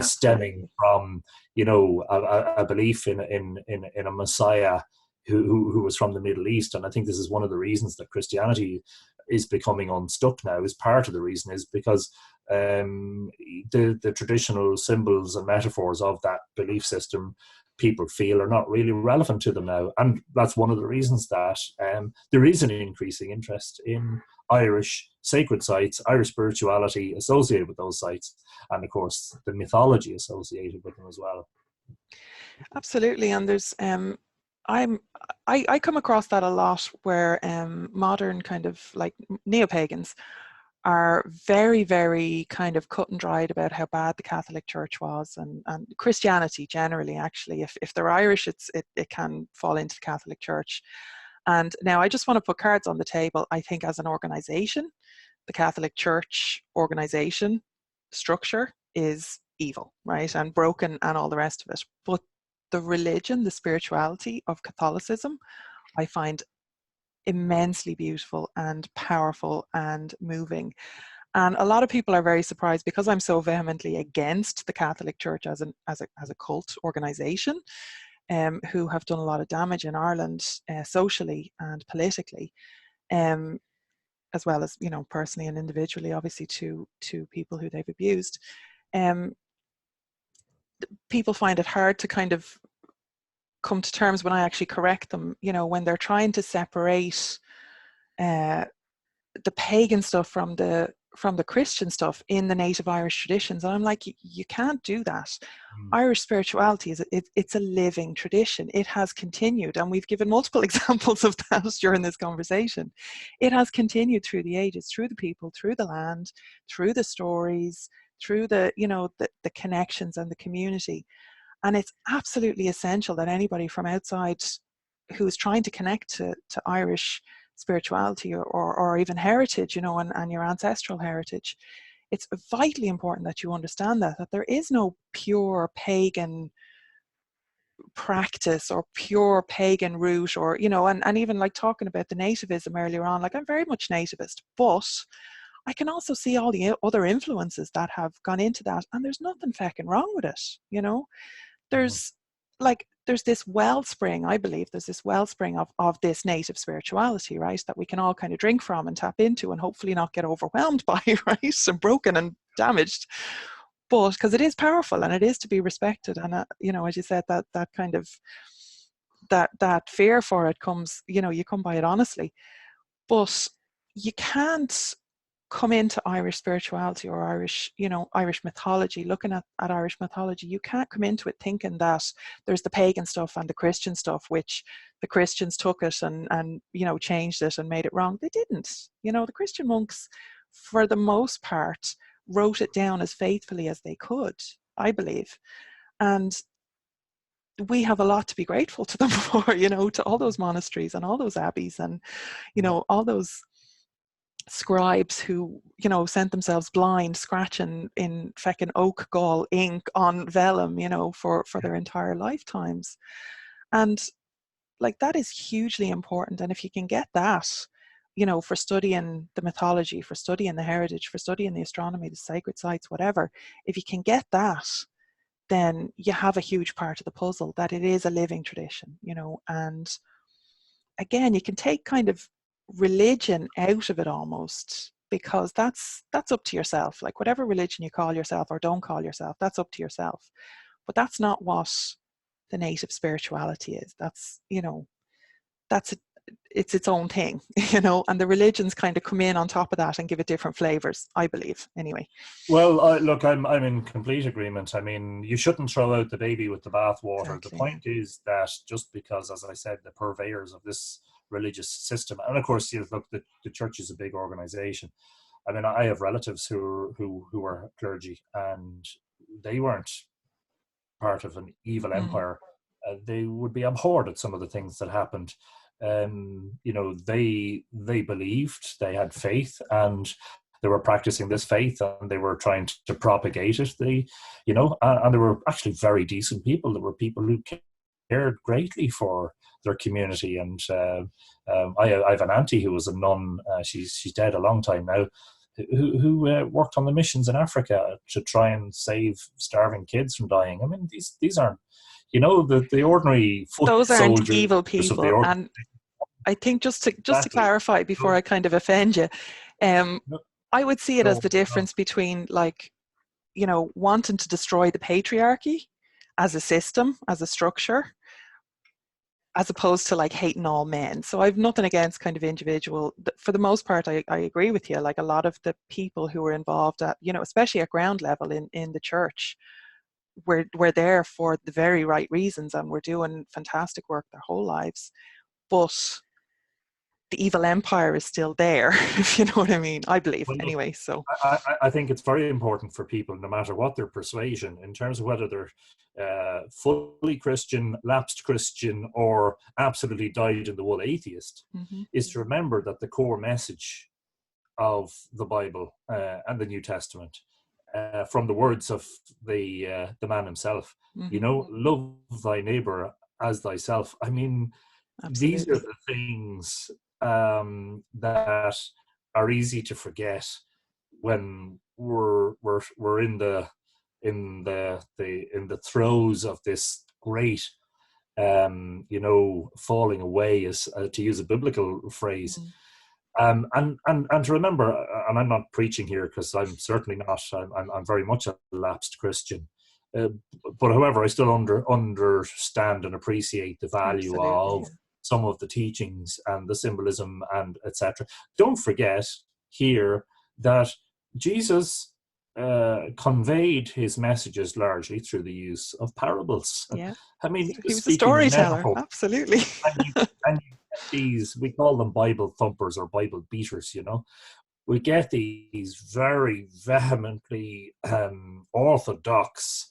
stemming absolutely. from, you know, a belief in a Messiah who was from the Middle East. And I think this is one of the reasons that Christianity is becoming unstuck now. Is part of the reason is because the traditional symbols and metaphors of that belief system, people feel, are not really relevant to them now. And that's one of the reasons that there is an increasing interest in Irish sacred sites, Irish spirituality associated with those sites, and of course the mythology associated with them as well. Absolutely, and there's I'm I come across that a lot where modern kind of like neo-pagans are very, very kind of cut and dried about how bad the Catholic Church was, and Christianity generally. Actually, if they're Irish, it can fall into the Catholic Church. And now I just want to put cards on the table. I think as an organization, the Catholic Church organization structure is evil, right? And broken and all the rest of it. But the religion, the spirituality of Catholicism, I find immensely beautiful and powerful and moving. And a lot of people are very surprised because I'm so vehemently against the Catholic Church as a cult organization, who have done a lot of damage in Ireland, socially and politically, um, as well as, you know, personally and individually, obviously to people who they've abused. Um, People find it hard to kind of come to terms when I actually correct them, you know, when they're trying to separate uh, the pagan stuff from the Christian stuff in the native Irish traditions. And I'm like, you can't do that. Mm. Irish spirituality it's a living tradition. It has continued, and we've given multiple examples of that during this conversation. It has continued through the ages, through the people, through the land, through the stories, through the, you know, the connections and the community. And it's absolutely essential that anybody from outside who's trying to connect to Irish spirituality or even heritage, you know, and your ancestral heritage, it's vitally important that you understand that there is no pure pagan practice or pure pagan root, or, you know, and even like talking about the nativism earlier on, like I'm very much nativist, but I can also see all the other influences that have gone into that, and there's nothing fucking wrong with it, you know. Mhm. There's this wellspring, I believe there's this wellspring of this native spirituality, right, that we can all kind of drink from and tap into and hopefully not get overwhelmed by, right, and broken and damaged. But because it is powerful and it is to be respected, and you know, as you said, that kind of that fear for it comes, you know, you come by it honestly. But you can't come into Irish spirituality or Irish, you know, Irish mythology, looking at Irish mythology, you can't come into it thinking that there's the pagan stuff and the Christian stuff, which the Christians took it and you know, changed it and made it wrong. They didn't. You know, the Christian monks, for the most part, wrote it down as faithfully as they could, I believe. And we have a lot to be grateful to them for, you know, to all those monasteries and all those abbeys and, you Yeah. know, all those scribes who, you know, sent themselves blind scratching in feckin' oak gall ink on vellum, you know, for their entire lifetimes. And like that is hugely important. And if you can get that, you know, for studying the mythology, for studying the heritage, for studying the astronomy, the sacred sites, whatever, if you can get that, then you have a huge part of the puzzle, that it is a living tradition, you know. And again, you can take kind of religion out of it almost, because that's up to yourself. Like whatever religion you call yourself or don't call yourself, that's up to yourself. But that's not what the native spirituality is. That's, you know, that's it's its own thing, you know, and the religions kind of come in on top of that and give it different flavors, I believe, anyway. Well, look, I'm in complete agreement. I mean, you shouldn't throw out the baby with the bathwater. The Exactly. point is that just because, as I said, the purveyors of this religious system, and of course, you look, the church is a big organization, I mean, I have relatives who were clergy, and they weren't part of an evil empire. They would be abhorred at some of the things that happened. You know, they believed, they had faith, and they were practicing this faith, and they were trying to propagate it. They, you know, and they were actually very decent people. There were people who cared greatly for their community. And I have an auntie who was a nun. She's dead a long time now. Who worked on the missions in Africa to try and save starving kids from dying. I mean, these aren't, you know, the ordinary foot Those aren't soldiers evil of the people. ordinary. And I think just to Exactly. clarify before I kind of offend you, I would see it as the No. difference between, like, you know, wanting to destroy the patriarchy as a system, as a structure, as opposed to like hating all men. So I've nothing against kind of individual. For the most part, I agree with you. Like, a lot of the people who were involved at, you know, especially at ground level in the church, were there for the very right reasons and were doing fantastic work their whole lives. But the evil empire is still there, if you know what I mean. I believe, Well, anyway. So I think it's very important for people, no matter what their persuasion, in terms of whether they're fully Christian, lapsed Christian, or absolutely dyed-in-the-wool atheist, is to remember that the core message of the Bible and the New Testament, from the words of the man himself, you know, love thy neighbor as thyself. I mean, absolutely. these are the things that are easy to forget when we're in the throes of this great you know, falling away, as to use a biblical phrase. And to remember, and I'm not preaching here because I'm certainly not, I'm very much a lapsed Christian, but however, I still understand and appreciate the value of some of the teachings and the symbolism and etc. Don't forget here that Jesus conveyed his messages largely through the use of parables. Yeah, I mean, he was a speaking in storyteller. metaphor. Absolutely. And you get these, we call them Bible thumpers or Bible beaters, you know. We get these very vehemently orthodox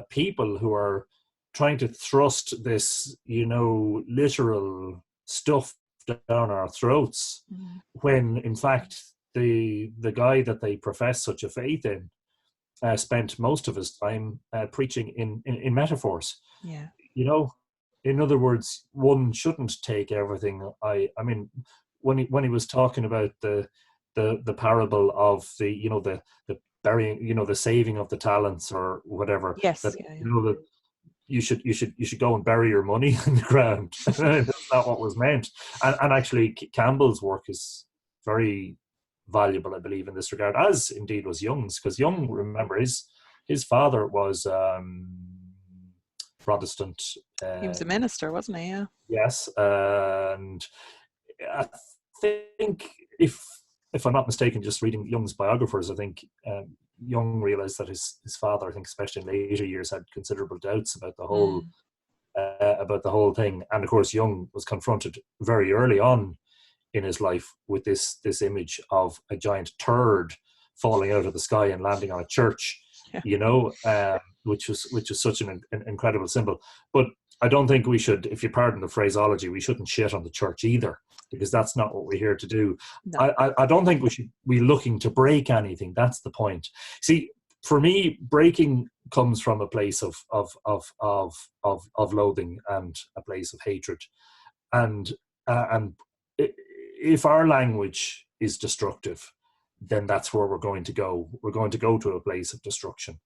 people who are trying to thrust this, you know, literal stuff down our throats, when in fact the guy that they profess such a faith in spent most of his time preaching in metaphors. Yeah. You know, in other words, one shouldn't take everything. I mean, when he was talking about the parable of the, you know, the burying, you know, the saving of the talents or whatever. Yes. That, you know, that you should go and bury your money in the ground. That's not what was meant. And actually, Campbell's work is very valuable, I believe, in this regard, as indeed was Young's, because Young, remember, his father was Protestant. He was a minister, wasn't he? Yeah. Yes, and I think if I'm not mistaken, just reading Young's biographers, I think Young realized that his father, I think especially in later years, had considerable doubts about the whole thing. And of course, Young was confronted very early on in his life with this image of a giant turd falling out of the sky and landing on a church, you know, which is such an incredible symbol. But I don't think we should, if you pardon the phraseology, we shouldn't shit on the church either, because that's not what we're here to do. No. I don't think we should be looking to break anything. That's the point. See, for me, breaking comes from a place of loathing and a place of hatred, and if our language is destructive, then that's where we're going to go. We're going to go to a place of destruction.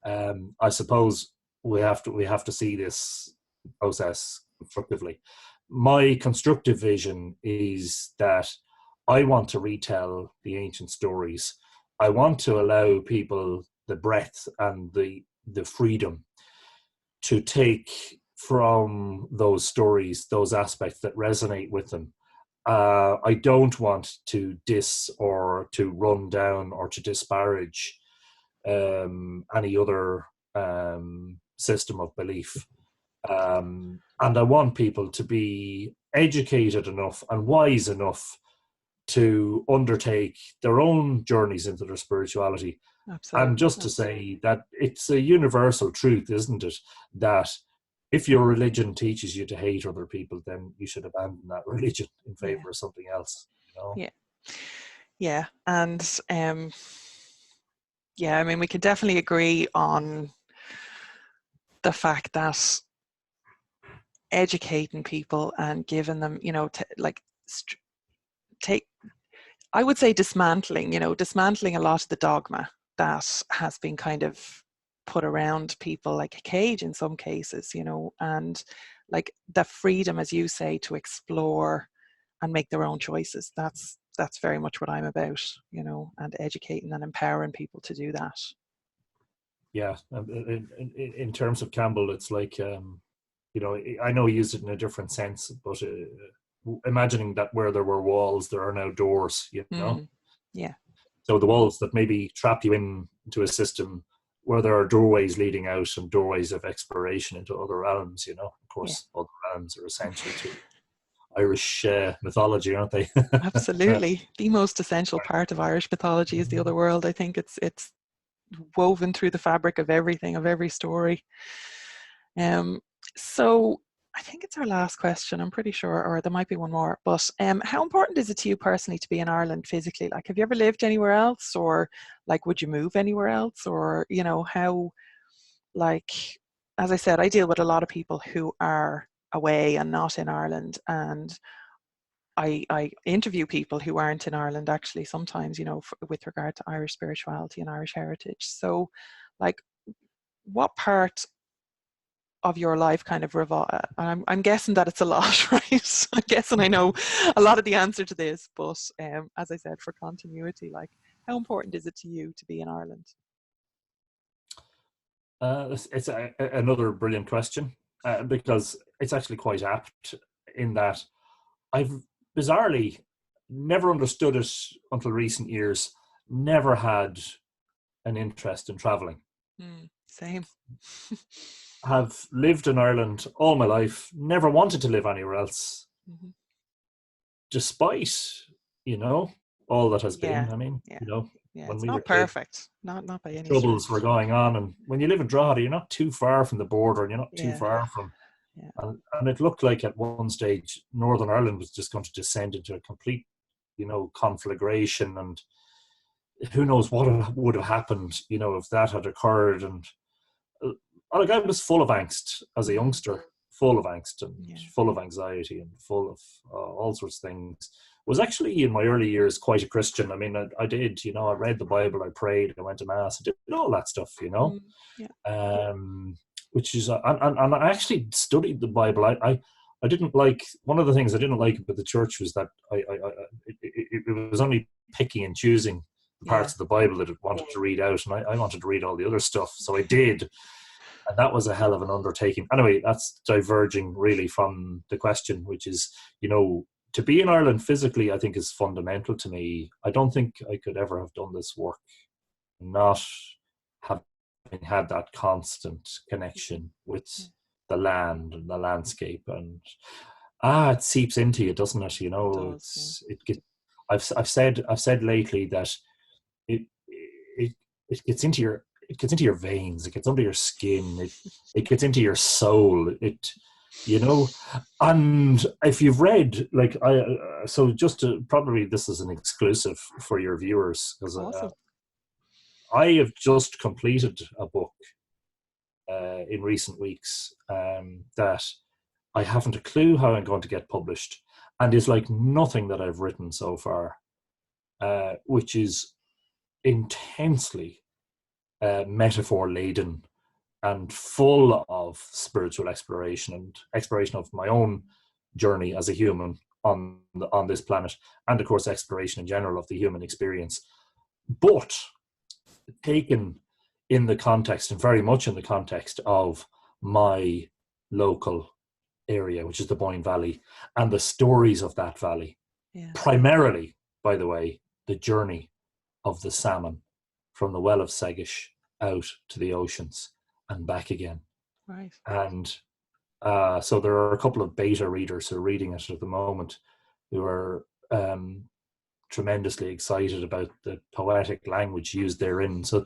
I suppose we have to see this process constructively. My constructive vision is that I want to retell the ancient stories. I want to allow people the breadth and the freedom to take from those stories those aspects that resonate with them. I don't want to diss or to run down or to disparage any other system of belief. And I want people to be educated enough and wise enough to undertake their own journeys into their spirituality. Absolutely. And just to say that it's a universal truth, isn't it, that if your religion teaches you to hate other people, then you should abandon that religion in favor of something else. You know? Yeah. And I mean, we can definitely agree on the fact that educating people and giving them, you know, I would say dismantling a lot of the dogma that has been kind of put around people like a cage in some cases, you know, and like the freedom, as you say, to explore and make their own choices. That's very much what I'm about, you know, and educating and empowering people to do that. Yeah, in terms of Campbell, it's like, you know, I know he used it in a different sense, but imagining that where there were walls, there are now doors, you know? Yeah. So the walls that maybe trap you into a system where there are doorways leading out and doorways of exploration into other realms, you know? Of course, other realms are essential to Irish mythology, aren't they? Absolutely. The most essential part of Irish mythology is the other world. I think it's woven through the fabric of everything, of every story. So I think it's our last question, I'm pretty sure, or there might be one more, but how important is it to you personally to be in Ireland physically? Like, have you ever lived anywhere else, or like, would you move anywhere else, or, you know, how, like, as I said, I deal with a lot of people who are away and not in Ireland, and I interview people who aren't in Ireland actually sometimes, you know, with regard to Irish spirituality and Irish heritage. So, like, what part of your life kind of I'm guessing that it's a lot, right? I'm guessing I know a lot of the answer to this, but as I said, for continuity, like, how important is it to you to be in Ireland? It's another brilliant question, because it's actually quite apt in that I've bizarrely never understood it until recent years, never had an interest in traveling. Same. Have lived in Ireland all my life, never wanted to live anywhere else, despite, you know, all that has been. I mean, you know, when it's we were not kids, perfect, not by any troubles stretch. were going on, and when you live in Drogheda, you're not too far from the border, and you're not too far from. And it looked like at one stage Northern Ireland was just going to descend into a complete, you know, conflagration, and who knows what would have happened, you know, if that had occurred. And like, I was full of angst as a youngster, full of angst and full of anxiety and full of all sorts of things. Was actually in my early years quite a Christian. I mean, I did, you know, I read the Bible, I prayed, I went to mass, I did all that stuff, you know. Which is, and I actually studied the Bible. I didn't like, one of the things I didn't like about the church was that it was only picking and choosing the parts of the Bible that it wanted to read out, and I wanted to read all the other stuff, so I did. And that was a hell of an undertaking. Anyway, that's diverging really from the question, which is, you know, to be in Ireland physically, I think is fundamental to me. I don't think I could ever have done this work not having had that constant connection with the land and the landscape. And it seeps into you, doesn't it? You know, I've said lately that it gets into your veins, it gets under your skin, it gets into your soul, you know. And if you've read, like, so just to, probably this is an exclusive for your viewers, because I have just completed a book in recent weeks that I haven't a clue how I'm going to get published, and is like nothing that I've written so far, which is intensely metaphor laden and full of spiritual exploration and exploration of my own journey as a human on this planet, and of course exploration in general of the human experience, but taken in the context, and very much in the context, of my local area, which is the Boyne Valley, and the stories of that valley. Primarily, by the way, the journey of the salmon from the well of Segish out to the oceans and back again. Right. And so there are a couple of beta readers who are reading it at the moment, who are tremendously excited about the poetic language used therein. So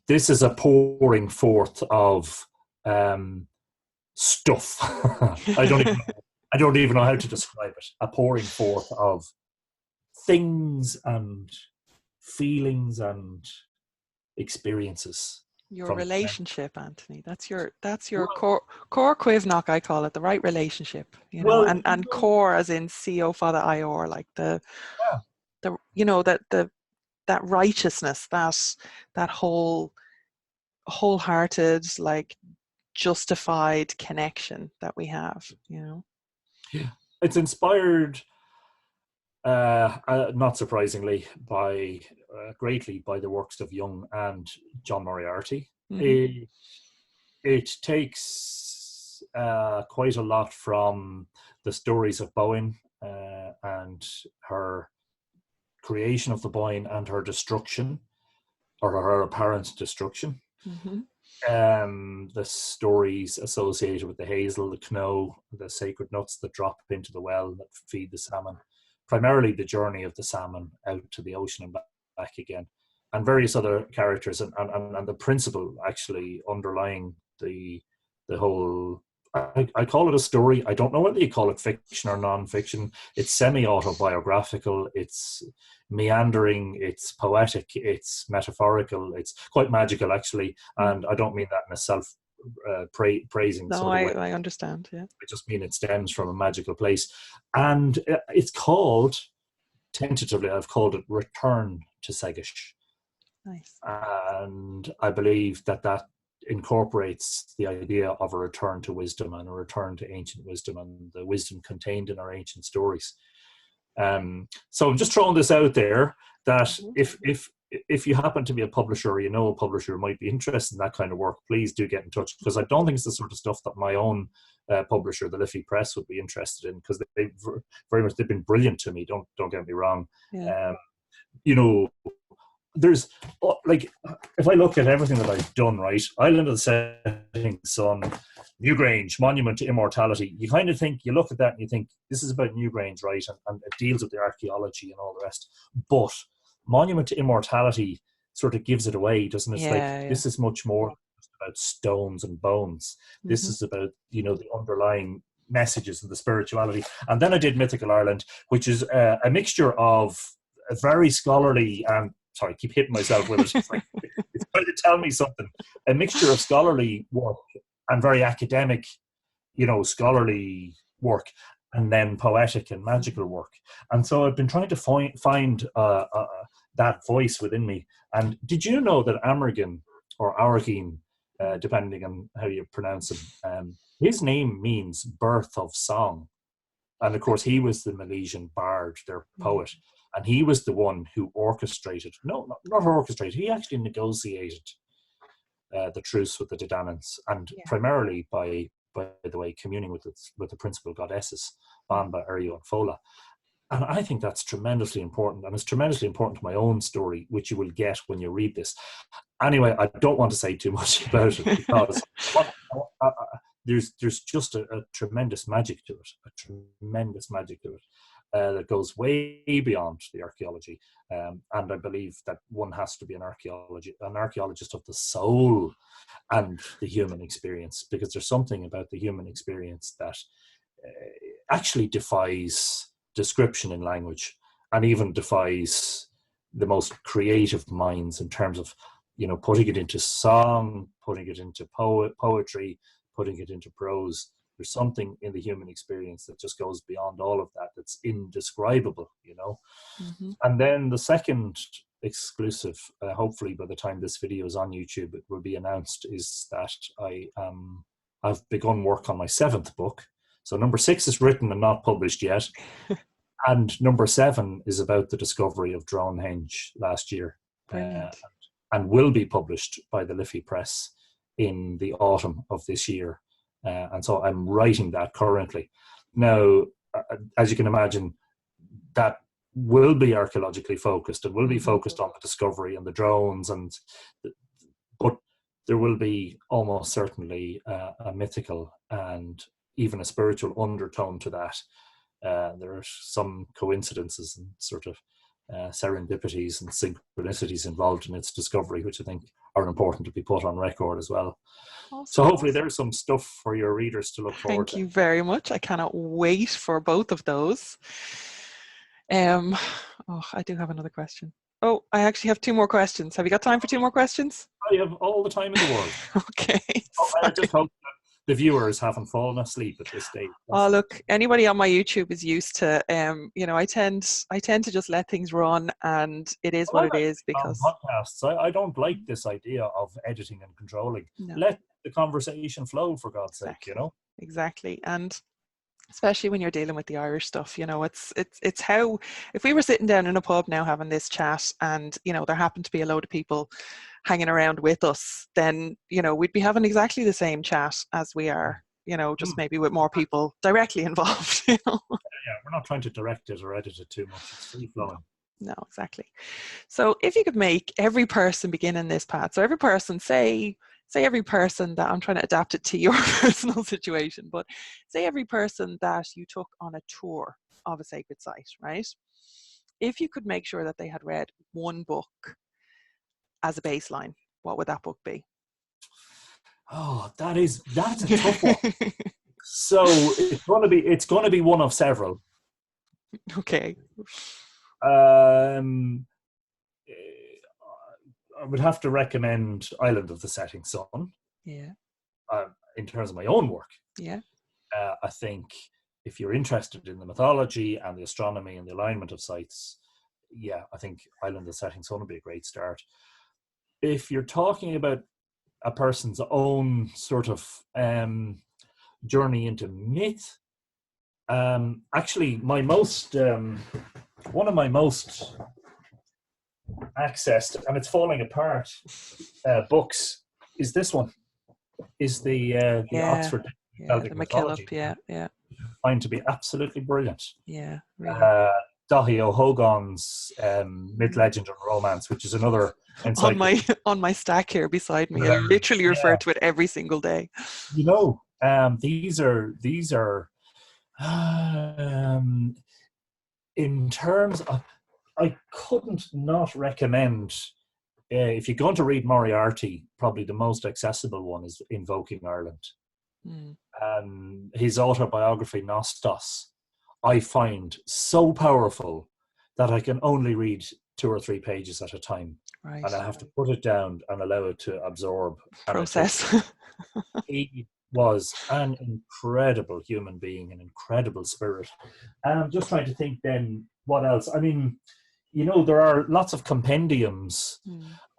this is a pouring forth of stuff. I don't even know how to describe it. A pouring forth of things and feelings and experiences. Your From relationship, Anthony. That's your well, core quivnock, I call it, the right relationship, you know, well, and core as in CO for the IOR, like the yeah. you know, that righteousness, that wholehearted, like justified connection that we have, you know. Yeah. It's inspired, not surprisingly, by greatly by the works of Jung and John Moriarty. Mm-hmm. It takes quite a lot from the stories of Bowen and her creation of the Boyne and her destruction, or her apparent destruction. Mm-hmm. The stories associated with the hazel, the knowe, the sacred nuts that drop into the well that feed the salmon, primarily the journey of the salmon out to the ocean and back again, and various other characters, and the principle actually underlying the whole. I call it a story. I don't know whether you call it fiction or non-fiction. It's semi-autobiographical. It's meandering. It's poetic. It's metaphorical. It's quite magical, actually. And I don't mean that in a self-praising No, sort of way. I understand. Yeah. I just mean it stems from a magical place. And it's called, tentatively, I've called it Return to Segish. Nice. And I believe that incorporates the idea of a return to wisdom and a return to ancient wisdom and the wisdom contained in our ancient stories. So I'm just throwing this out there that if you happen to be a publisher, or you know a publisher who might be interested in that kind of work, please do get in touch, because I don't think it's the sort of stuff that my own publisher, the Liffey Press, would be interested in, because they've very much, they've been brilliant to me. Don't get me wrong. Yeah. You know, there's like, if I look at everything that I've done, right, Island of the Setting Sun, Newgrange, Monument to Immortality, you kind of think, you look at that and you think, this is about Newgrange, right, and it deals with the archaeology and all the rest. But Monument to Immortality sort of gives it away, doesn't it? It's like, this is much more just about stones and bones. Mm-hmm. This is about, you know, the underlying messages and the spirituality. And then I did Mythical Ireland, which is a mixture of a very scholarly and sorry, I keep hitting myself with it. It's like, it's trying to tell me something. A mixture of scholarly work and very academic, you know, scholarly work, and then poetic and magical work. And so I've been trying to find that voice within me. And did you know that Mórrígan, or Mórrígan, depending on how you pronounce him, his name means birth of song. And of course, he was the Milesian bard, their poet. And he was the one who orchestrated, not orchestrated, he actually negotiated the truce with the Dedanans, and primarily by the way, communing with the principal goddesses, Banba, Eryo, and Fola. And I think that's tremendously important, and it's tremendously important to my own story, which you will get when you read this. Anyway, I don't want to say too much about it, because there's just a tremendous magic to it, that goes way beyond the archaeology. And I believe that one has to be an archaeologist of the soul and the human experience, because there's something about the human experience that actually defies description in language, and even defies the most creative minds in terms of, you know, putting it into song, putting it into poetry, putting it into prose. There's something in the human experience that just goes beyond all of that, that's indescribave, you know. Mm-hmm. And then the second exclusive, hopefully by the time this video is on YouTube, it will be announced, is that I've begun work on my 7th book. So number 6 is written and not published yet. And number 7 is about the discovery of Dronehenge last year. And will be published by the Liffey Press in the autumn of this year. And so I'm writing that currently. Now, as you can imagine, that will be archaeologically focused, and will be focused on the discovery and the drones, but there will be almost certainly a mythical and even a spiritual undertone to that. There are some coincidences and sort of serendipities and synchronicities involved in its discovery, which I think are important to be put on record as well. Awesome. So hopefully there's some stuff for your readers to look forward to. Thank you very much. I cannot wait for both of those. I do have another question. Oh, I actually have 2 more questions. Have you got time for 2 more questions? I have all the time in the world. Okay. I just hope that the viewers haven't fallen asleep at this stage. Oh, look, anybody on my YouTube is used to, I tend to just let things run, and it is what it is, because podcasts, I don't like this idea of editing and controlling. No. Let the conversation flow, for God's sake, Exactly. And especially when you're dealing with the Irish stuff, it's how, if we were sitting down in a pub now having this chat and, there happened to be a load of people hanging around with us, then, we'd be having exactly the same chat as we are, just maybe with more people directly involved, Yeah, we're not trying to direct it or edit it too much. It's free flowing. No, exactly. So if you could make every person begin in this path, so every person, say every person that, I'm trying to adapt it to your personal situation, but say every person that you took on a tour of a sacred site, right? If you could make sure that they had read one book as a baseline, what would that book be? Oh, that's a tough one. So it's going to be one of several. Okay. I would have to recommend Island of the Setting Sun. Yeah. In terms of my own work. Yeah. I think if you're interested in the mythology and the astronomy and the alignment of sites, yeah, I think Island of the Setting Sun would be a great start. If you're talking about a person's own sort of journey into myth, actually, one of my most accessed, and it's falling apart, books is this one. Is the Oxford Celtic Mythology. Yeah. I find to be absolutely brilliant. Yeah. Really. Daithí O'Hogan's Myth, Legend and Romance, which is another on my stack here beside me. I literally refer to it every single day. These are in terms of, I couldn't not recommend, if you're going to read Moriarty, probably the most accessible one is Invoking Ireland. His autobiography, Nostos, I find so powerful that I can only read 2 or 3 pages at a time. Right. And I have to put it down and allow it to absorb. Process. He was an incredible human being, an incredible spirit. And I'm just trying to think then, what else? I mean, there are lots of compendiums.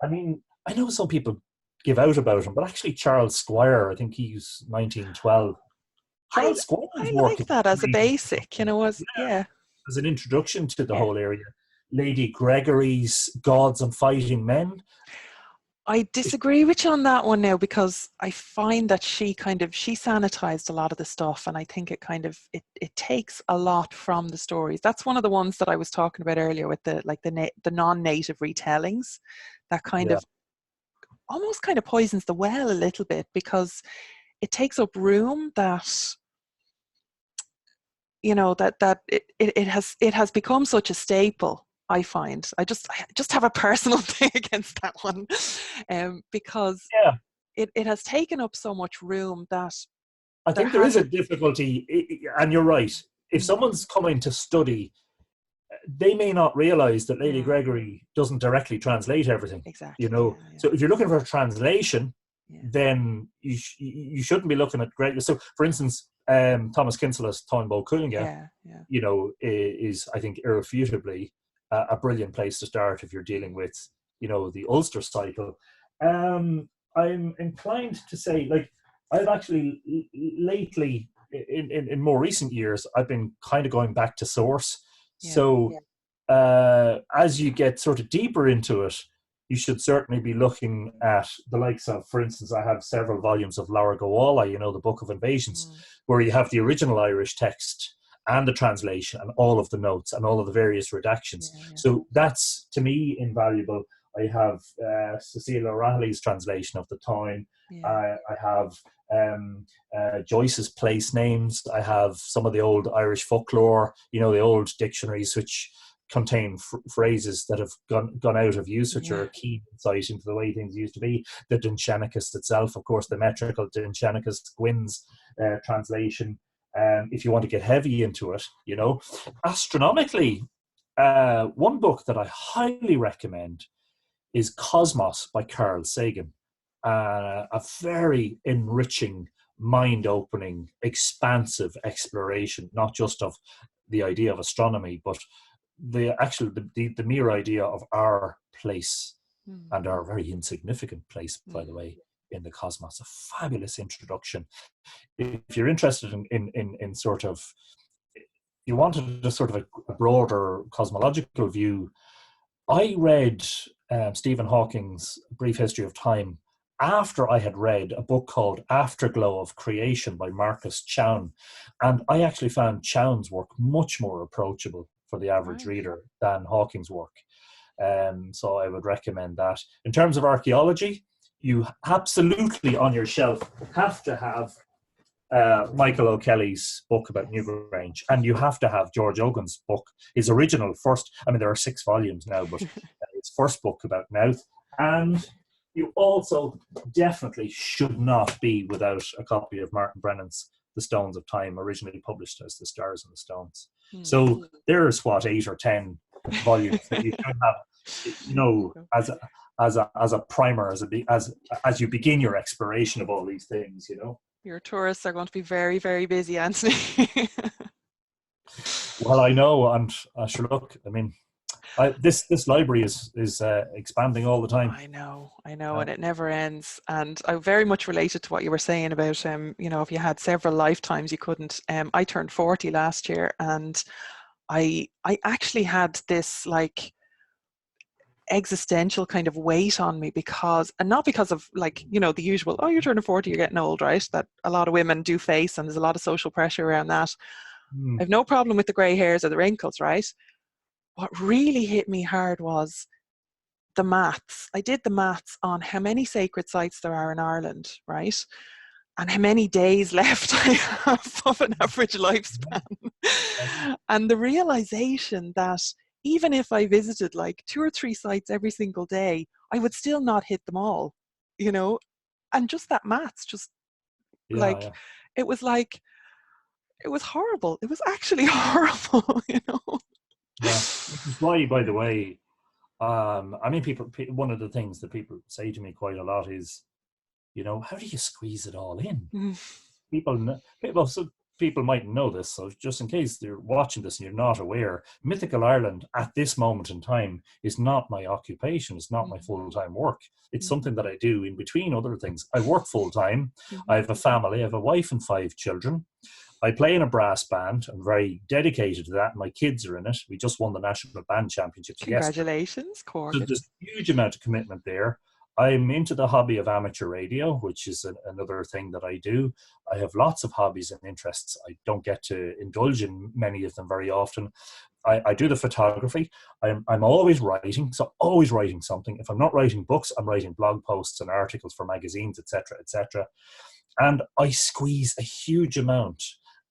I mean, I know some people give out about him, but actually Charles Squire, I think he's 1912. Charles Squire. I like that as a basic, as an introduction to the whole area. Lady Gregory's Gods and Fighting Men. I disagree with you on that one now, because I find that she sanitized a lot of the stuff, and I think it takes a lot from the stories. That's one of the ones that I was talking about earlier with the non-native retellings, that almost poisons the well a little bit, because it takes up room that it has become such a staple. I find I just have a personal thing against that one, because it has taken up so much room that I think there is a difficulty, and you're right. If someone's coming to study, they may not realize that Lady Gregory doesn't directly translate everything. Exactly. So if you're looking for a translation, then you shouldn't be looking at Gregory. So, for instance, Thomas Kinsella's Táin Bó Cúailnge, is, I think, irrefutably a brilliant place to start if you're dealing with, the Ulster cycle. I'm inclined to say, I've actually lately, in more recent years, I've been kind of going back to source. As you get sort of deeper into it, you should certainly be looking at the likes of, for instance, I have several volumes of Laura Gowalla, the Book of Invasions, where you have the original Irish text and the translation and all of the notes and all of the various redactions. So that's, to me, invaluable. I have Cecilia O'Reilly's translation of the Táin. I have Joyce's place names. I have some of the old Irish folklore, the old dictionaries, which contain phrases that have gone out of use, which are a key insight into the way things used to be. The Dinshenicus itself, of course, the metrical Dinshenicus, Gwyn's translation. If you want to get heavy into it, astronomically, one book that I highly recommend is Cosmos by Carl Sagan. A very enriching, mind-opening, expansive exploration, not just of the idea of astronomy, but the mere idea of our place and our very insignificant place, by the way, in the cosmos. A fabulous introduction. If you're interested in sort of, you wanted a sort of a broader cosmological view, I read Stephen Hawking's Brief History of Time after I had read a book called Afterglow of Creation by Marcus Chown. And I actually found Chown's work much more approachable for the average reader than Hawking's work. So I would recommend that. In terms of archaeology, you absolutely on your shelf have to have Michael O'Kelly's book about Newgrange, and you have to have George Ogan's book, his original first, there are 6 volumes now, but his first book about Nouth. And you also definitely should not be without a copy of Martin Brennan's The Stones of Time, originally published as The Stars and the Stones. So there's 8 or 10 volumes that you should have, as a primer, as you begin your exploration of all these things, Your tourists are going to be very, very busy, Anthony. Well, I know, and sure, look, this library is expanding all the time. I know, and it never ends. And I very much related to what you were saying about, if you had several lifetimes, you couldn't. I turned 40 last year, and I actually had this existential kind of weight on me and not because of the usual, oh, you're turning 40, you're getting old, right? That a lot of women do face, and there's a lot of social pressure around that. I have no problem with the grey hairs or the wrinkles, right? What really hit me hard was the maths. I did the maths on how many sacred sites there are in Ireland, right? And how many days left I have of an average lifespan. And the realization that even if I visited 2 or 3 sites every single day, I would still not hit them all, and just that maths, it was horrible. It was actually horrible, Yeah, which is why, by the way, people. One of the things that people say to me quite a lot is, how do you squeeze it all in? People might know this, so just in case they're watching this and you're not aware, Mythical Ireland at this moment in time is not my occupation. It's not my full-time work. It's something that I do in between other things. I work full-time. I have a family. I have a wife and 5 children. I play in a brass band. I'm very dedicated to that. My kids are in it. We just won the National Band Championships. Congratulations, Cork. So there's a huge amount of commitment there. I'm into the hobby of amateur radio, which is another thing that I do. I have lots of hobbies and interests. I don't get to indulge in many of them very often. I do the photography. I'm always writing, so always writing something. If I'm not writing books, I'm writing blog posts and articles for magazines, etc., etc. And I squeeze a huge amount.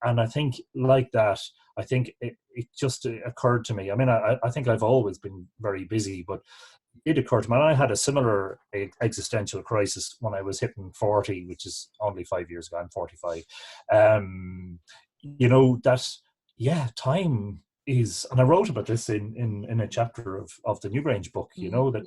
And I think it just occurred to me. I think I've always been very busy, but it occurred to me. And I had a similar existential crisis when I was hitting 40, which is only 5 years ago. I'm 45. Time is, and I wrote about this in a chapter of the Newgrange book, that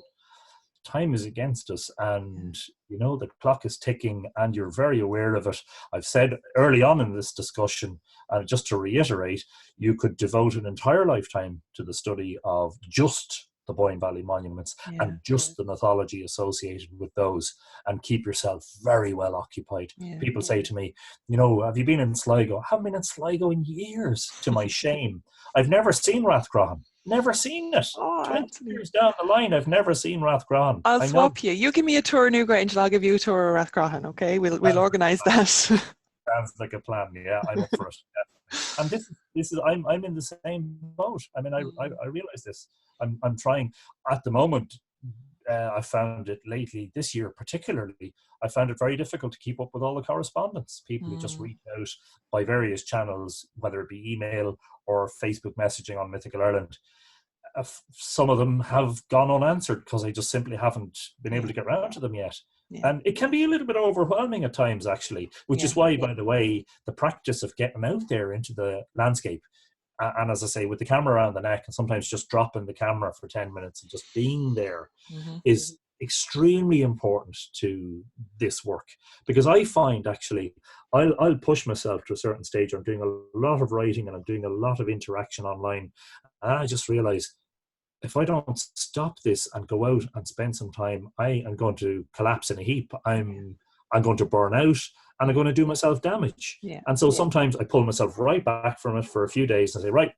time is against us, and the clock is ticking, and you're very aware of it. I've said early on in this discussion, and just to reiterate, you could devote an entire lifetime to the study of just the Boyne Valley monuments and just the mythology associated with those, and keep yourself very well occupied. People say to me, have you been in Sligo? I haven't been in Sligo in years, to my shame. I've never seen Rathcroghan. Never seen it. 20 years down the line, I've never seen Rathcroghan. I'll swap you. You give me a tour of Newgrange and I'll give you a tour of Rathcroghan, okay? We'll organise that. Sounds like a plan. Yeah, I'm up for it. Yeah. And this is I'm in the same boat. I realize this. I'm trying at the moment. I found it lately this year, particularly. I found it very difficult to keep up with all the correspondence. People who just reach out by various channels, whether it be email or Facebook messaging on Mythical Ireland. some of them have gone unanswered because I just simply haven't been able to get around to them yet. Yeah. And it can be a little bit overwhelming at times, actually, which is why, by the way, the practice of getting out there into the landscape, and as I say, with the camera around the neck and sometimes just dropping the camera for 10 minutes and just being there is extremely important to this work. Because I find, actually, I'll push myself to a certain stage. I'm doing a lot of writing and I'm doing a lot of interaction online. And I just realize, if I don't stop this and go out and spend some time, I am going to collapse in a heap. I'm going to burn out and I'm going to do myself damage. Yeah. And so sometimes I pull myself right back from it for a few days and say, right,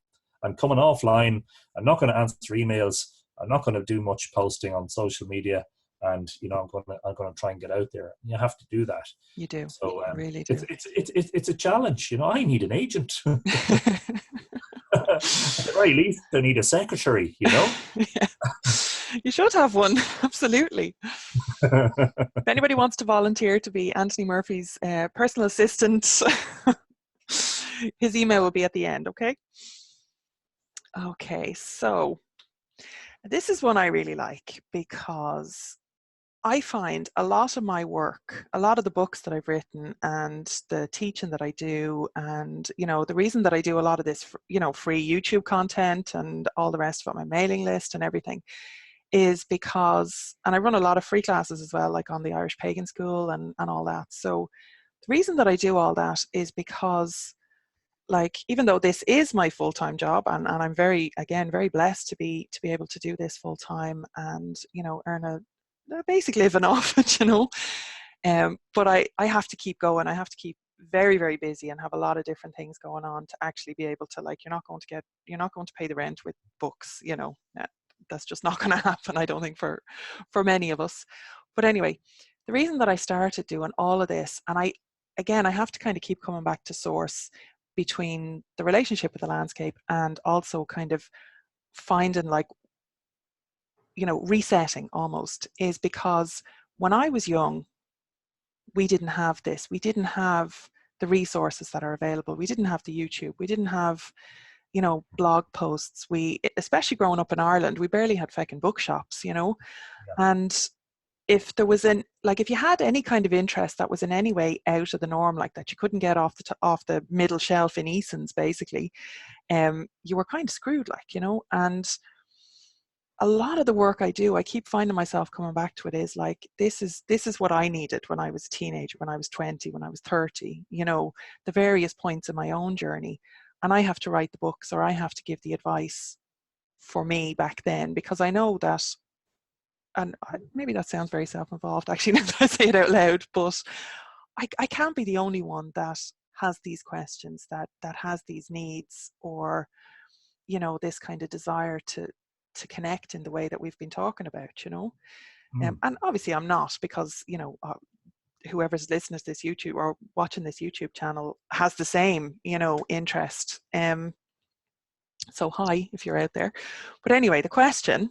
I'm coming offline. I'm not going to answer emails. I'm not going to do much posting on social media. And, you know, I'm going to try and get out there. You have to do that. You do. So you really do. It's a challenge. You know, I need an agent. At the very least, I need a secretary, you know? Yeah. You should have one, absolutely. If anybody wants to volunteer to be Anthony Murphy's personal assistant, his email will be at the end, okay? Okay, so this is one I really like because I find a lot of my work, a lot of the books that I've written and the teaching that I do, and, you know, the reason that I do a lot of this, you know, free YouTube content and all the rest of it, my mailing list and everything, is because, and I run a lot of free classes as well, like on the Irish Pagan School and all that. So the reason that I do all that is because, like, even though this is my full-time job, and I'm very blessed to be able to do this full-time and, you know, earn a basic living off it, you know, but I have to keep going. I have to keep very, very busy and have a lot of different things going on to actually be able to, like, you're not going to pay the rent with books, you know. That's just not going to happen, I don't think, for many of us. But anyway, the reason that I started doing all of this, and I have to kind of keep coming back to source between the relationship with the landscape and also kind of finding, like, you know, resetting almost, is because when I was young, we didn't have this. We didn't have the resources that are available. We didn't have the YouTube. We didn't have, you know, blog posts. Especially growing up in Ireland, we barely had feckin' bookshops, you know. Yeah. And if there was if you had any kind of interest that was in any way out of the norm, like that you couldn't get off the middle shelf in Eason's, basically, you were kind of screwed, like, you know. And a lot of the work I do, I keep finding myself coming back to it, is like, this is what I needed when I was a teenager, when I was 20, when I was 30, you know, the various points in my own journey. And I have to write the books, or I have to give the advice for me back then, because I know that, and maybe that sounds very self-involved, actually, now that I say it out loud, but I can't be the only one that has these questions, that has these needs, or, you know, this kind of desire to connect in the way that we've been talking about, you know. And obviously I'm not, because, you know, whoever's listening to this YouTube or watching this YouTube channel has the same, you know, interest. So hi, if you're out there. But anyway, the question: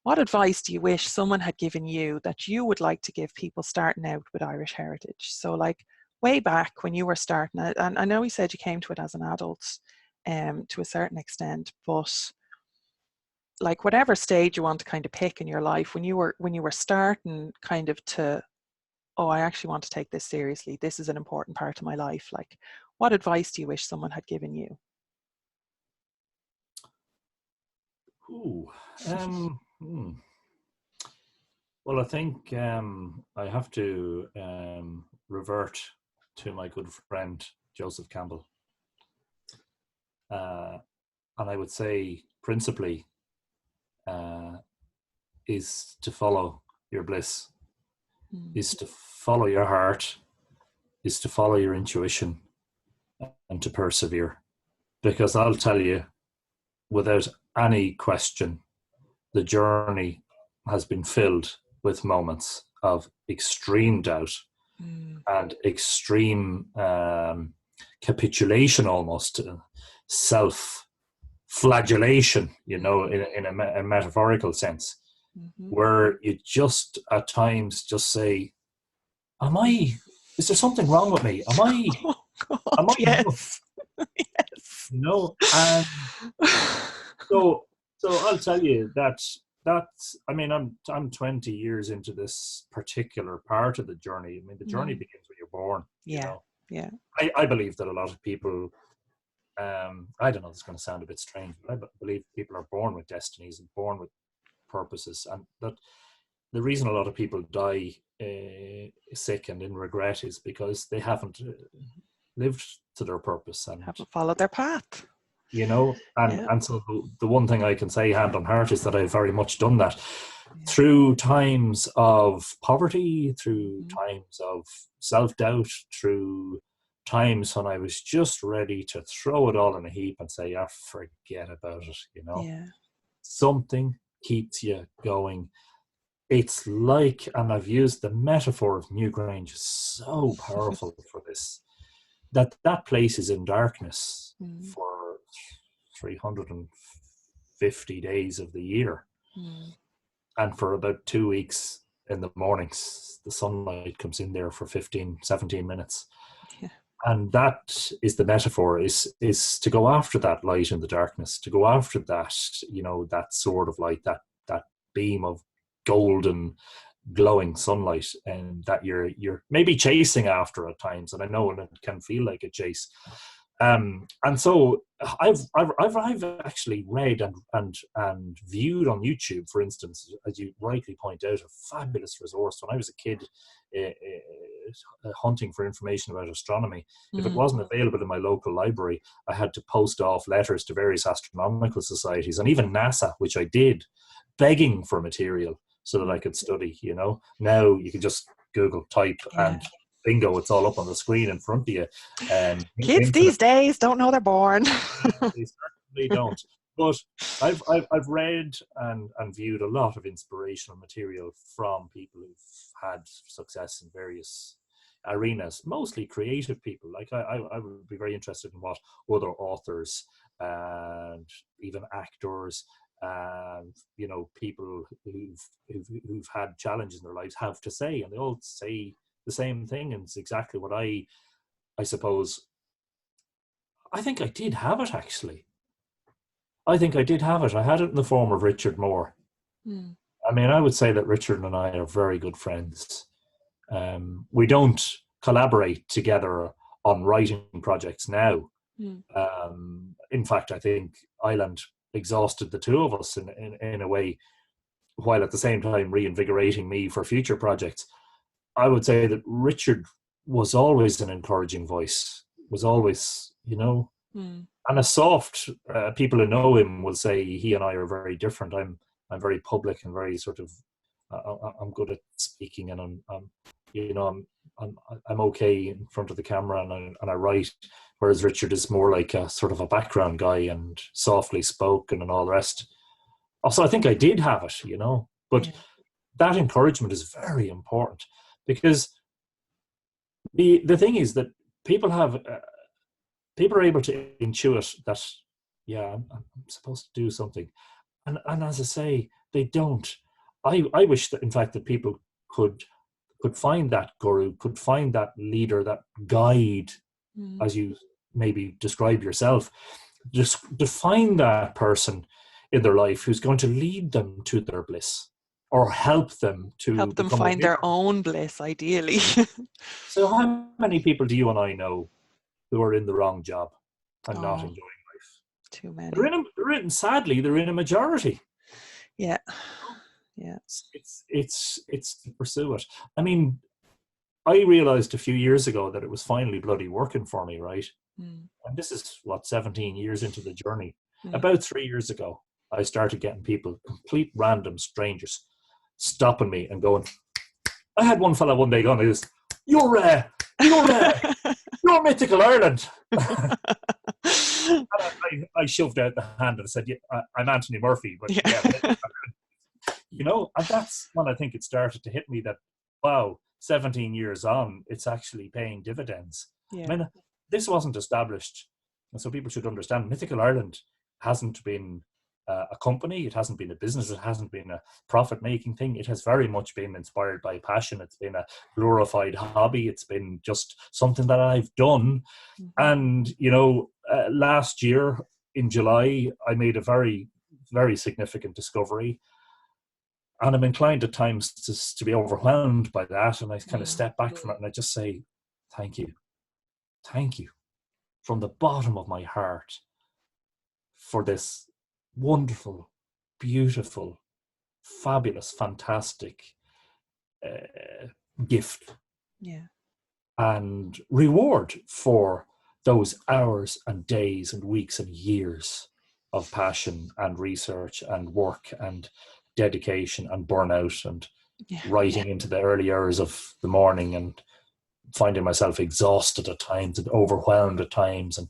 what advice do you wish someone had given you that you would like to give people starting out with Irish heritage? So, like, way back when you were starting, and I know you said you came to it as an adult, to a certain extent, but like, whatever stage you want to kind of pick in your life, when you were starting kind of to, oh, I actually want to take this seriously, this is an important part of my life, like, what advice do you wish someone had given you? Well, I think I have to revert to my good friend Joseph Campbell, and I would say principally is to follow your bliss, is to follow your heart, is to follow your intuition, and to persevere. Because I'll tell you, without any question, the journey has been filled with moments of extreme doubt and extreme capitulation, almost self-flagellation, you know, in a metaphorical sense, where you just at times just say, is there something wrong with me? Am I yes. Yes. You know, and so So I'll tell you that's, I mean, I'm 20 years into this particular part of the journey. I mean, the journey begins when you're born. Yeah. Yeah. I believe that a lot of people, I don't know, it's going to sound a bit strange, but I believe people are born with destinies and born with purposes, and that the reason a lot of people die sick and in regret is because they haven't lived to their purpose and haven't followed their path. And so the one thing I can say hand on heart is that I've very much done that through times of poverty, through times of self-doubt, through times when I was just ready to throw it all in a heap and say, forget about it, Something keeps you going. It's like, and I've used the metaphor of Newgrange, so powerful for this, that place is in darkness for 350 days of the year. And for about 2 weeks in the mornings, the sunlight comes in there for 15, 17 minutes. Yeah. And that is the metaphor, is to go after that light in the darkness, to go after that, that sort of light, that beam of golden glowing sunlight, and that you're maybe chasing after at times, and I know it can feel like a chase. And so I've actually read and viewed on YouTube, for instance, as you rightly point out, a fabulous resource. When I was a kid hunting for information about astronomy, if it wasn't available in my local library, I had to post off letters to various astronomical societies and even NASA, which I did, begging for material so that I could study. Now you can just Google, type, and bingo, it's all up on the screen in front of you. Kids these days don't know they're born. They certainly don't. But I've read and viewed a lot of inspirational material from people who've had success in various arenas, mostly creative people. Like I would be very interested in what other authors and even actors and people who've had challenges in their lives have to say, and they all say the same thing, and it's exactly what I suppose. I think I did have it, actually. I think I did have it. I had it in the form of Richard Moore. I mean, I would say that Richard and I are very good friends. We don't collaborate together on writing projects now. In fact, I think Ireland exhausted the two of us in a way, while at the same time reinvigorating me for future projects. I would say that Richard was always an encouraging voice, was always, and a soft, people who know him will say he and I are very different. I'm very public and very sort of, I'm good at speaking, and I'm okay in front of the camera, and I write, whereas Richard is more like a sort of a background guy and softly spoken and all the rest. Also, I think I did have it, but that encouragement is very important, because the thing is that people are able to intuit that, I'm supposed to do something, and as I say, they don't. I wish that, in fact, that people could find that guru, could find that leader, that guide, as you maybe describe yourself, just to find that person in their life who's going to lead them to their bliss, or help them find their own bliss, ideally. So how many people do you and I know who are in the wrong job and not enjoying life? Too many. Sadly, they're in a majority. Yeah. It's to pursue it. I mean, I realized a few years ago that it was finally bloody working for me, right? And this is 17 years into the journey. About 3 years ago, I started getting people, complete random strangers, stopping me and going. I had one fella one day going, "You're Mythical Ireland." And I shoved out the hand and said, "I'm Anthony Murphy," but and that's when I think it started to hit me that, wow, 17 years on, it's actually paying dividends. I mean, this wasn't established, and so people should understand, Mythical Ireland hasn't been a company, it hasn't been a business, it hasn't been a profit-making thing. It has very much been inspired by passion. It's been a glorified hobby. It's been just something that I've done. And, last year in July, I made a very very significant discovery. And I'm inclined at times to be overwhelmed by that. And I kind of step back from it and I just say, thank you. Thank you from the bottom of my heart for this wonderful, beautiful, fabulous, fantastic gift. Yeah. And reward for those hours and days and weeks and years of passion and research and work and dedication and burnout and writing into the early hours of the morning and finding myself exhausted at times and overwhelmed at times and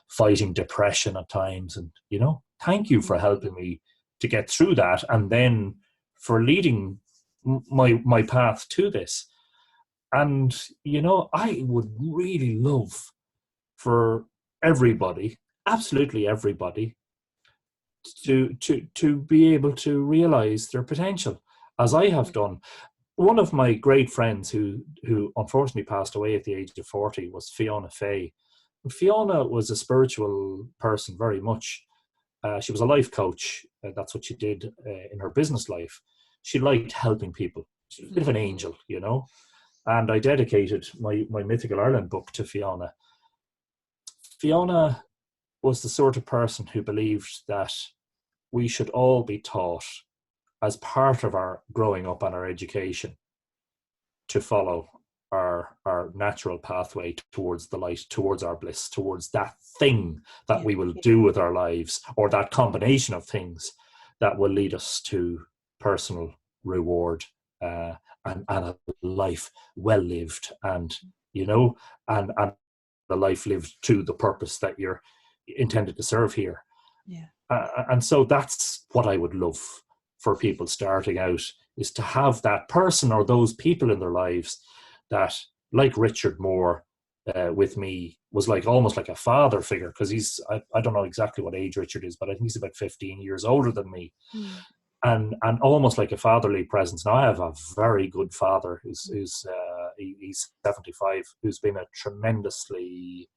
fighting depression at times. And, you know, thank you for helping me to get through that, and then for leading my path to this. And, you know, I would really love for everybody, absolutely everybody, to be able to realize their potential, as I have done. One of my great friends who unfortunately passed away at the age of 40 was Fiona Fay. And Fiona was a spiritual person very much. She was a life coach. That's what she did in her business life. She liked helping people. She was a bit of an angel, you know. And I dedicated my Mythical Ireland book to Fiona. Fiona was the sort of person who believed that we should all be taught, as part of our growing up and our education, to follow our natural pathway towards the light, towards our bliss, towards that thing that we will do with our lives, or that combination of things that will lead us to personal reward and a life well lived, and, you know, and the life lived to the purpose that you're intended to serve here. And so that's what I would love for people starting out, is to have that person or those people in their lives that, like Richard Moore with me, was like almost like a father figure, because he's, I don't know exactly what age Richard is, but I think he's about 15 years older than me. And almost like a fatherly presence. Now, I have a very good father who's 75, who's been a tremendously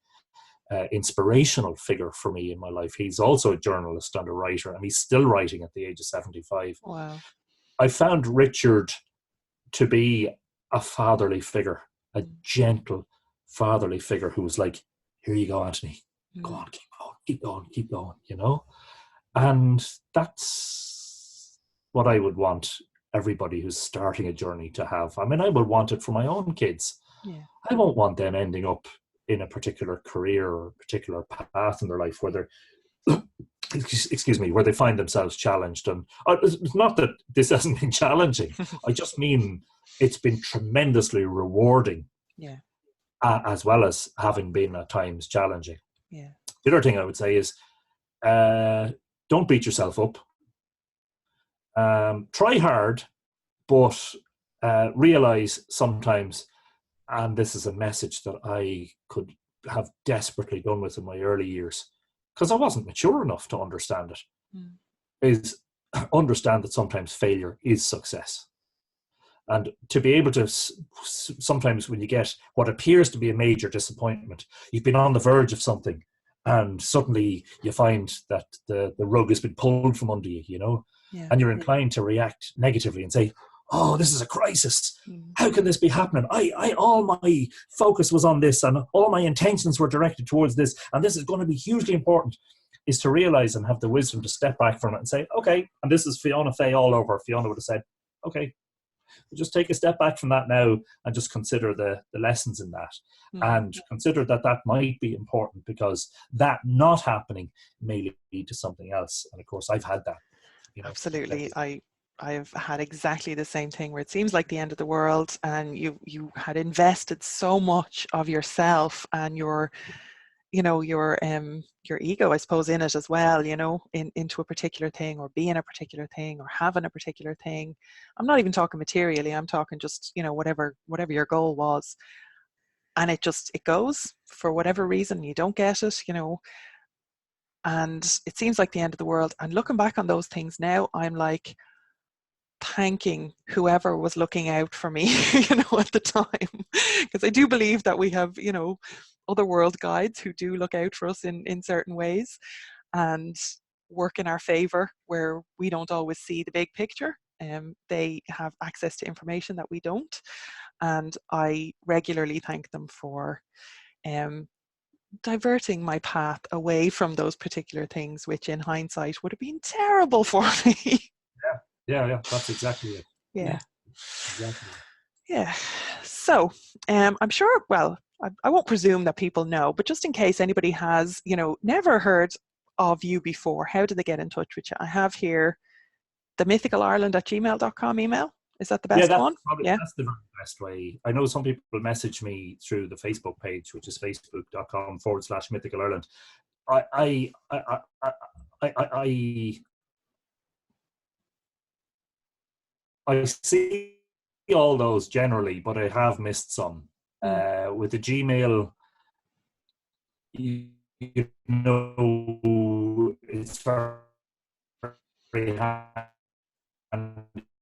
inspirational figure for me in my life. He's also a journalist and a writer, and he's still writing at the age of 75. Wow. I found Richard to be a fatherly figure, a gentle fatherly figure who was like, here you go, Anthony, go on, keep going, you know. And that's what I would want everybody who's starting a journey to have. I mean, I would want it for my own kids. I won't want them ending up in a particular career or a particular path in their life where they're excuse me, where they find themselves challenged. And it's not that this hasn't been challenging. I just mean it's been tremendously rewarding, as well as having been at times challenging. The other thing I would say is, don't beat yourself up. Try hard, but realize sometimes, and this is a message that I could have desperately done with in my early years, because I wasn't mature enough to understand it, is understand that sometimes failure is success. And to be able to, sometimes when you get what appears to be a major disappointment, you've been on the verge of something, and suddenly you find that the rug has been pulled from under you, you know, and you're inclined to react negatively and say, oh, this is a crisis. How can this be happening? All my focus was on this, and all my intentions were directed towards this, and this is going to be hugely important. Is to realize and have the wisdom to step back from it and say, okay, and this is Fiona Fay all over. Fiona would have said, okay, we'll just take a step back from that now and just consider the lessons in that, and consider that might be important, because that not happening may lead to something else. And of course, I've had that. You know, absolutely. I've had exactly the same thing, where it seems like the end of the world, and you had invested so much of yourself and your ego, I suppose, in it as well, you know, into a particular thing, or being a particular thing, or having a particular thing. I'm not even talking materially, I'm talking just, you know, whatever your goal was. And it goes, for whatever reason, you don't get it, you know, and it seems like the end of the world. And looking back on those things now, I'm like thanking whoever was looking out for me, you know, at the time, because I do believe that we have, you know, other world guides who do look out for us in certain ways. And work in our favor, where we don't always see the big picture. They have access to information that we don't, and I regularly thank them for diverting my path away from those particular things, which in hindsight would have been terrible for me. Yeah, that's exactly it. Yeah. Exactly. Yeah. So I'm sure, well, I won't presume that people know, but just in case anybody has, never heard of you before, how do they get in touch with you? I have here the mythicalireland@gmail.com email. Is that the best one? That's the very best way. I know some people message me through the Facebook page, which is facebook.com/Mythical Ireland. I see all those generally, but I have missed some. With the Gmail, it's very handy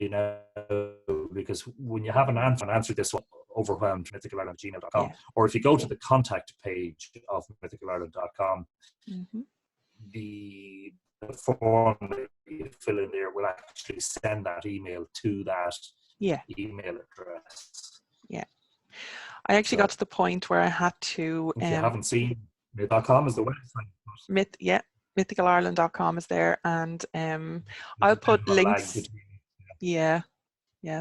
now, because when you have an answer this one, overwhelmed, mythicalireland@gmail.com, or if you go to the contact page of mythicalireland.com, the form that you fill in there will actually send that email to that email address. Yeah. I actually got to the point where I had to... if you haven't seen, myth.com is the website. Mythicalireland.com is there, and I'll put links.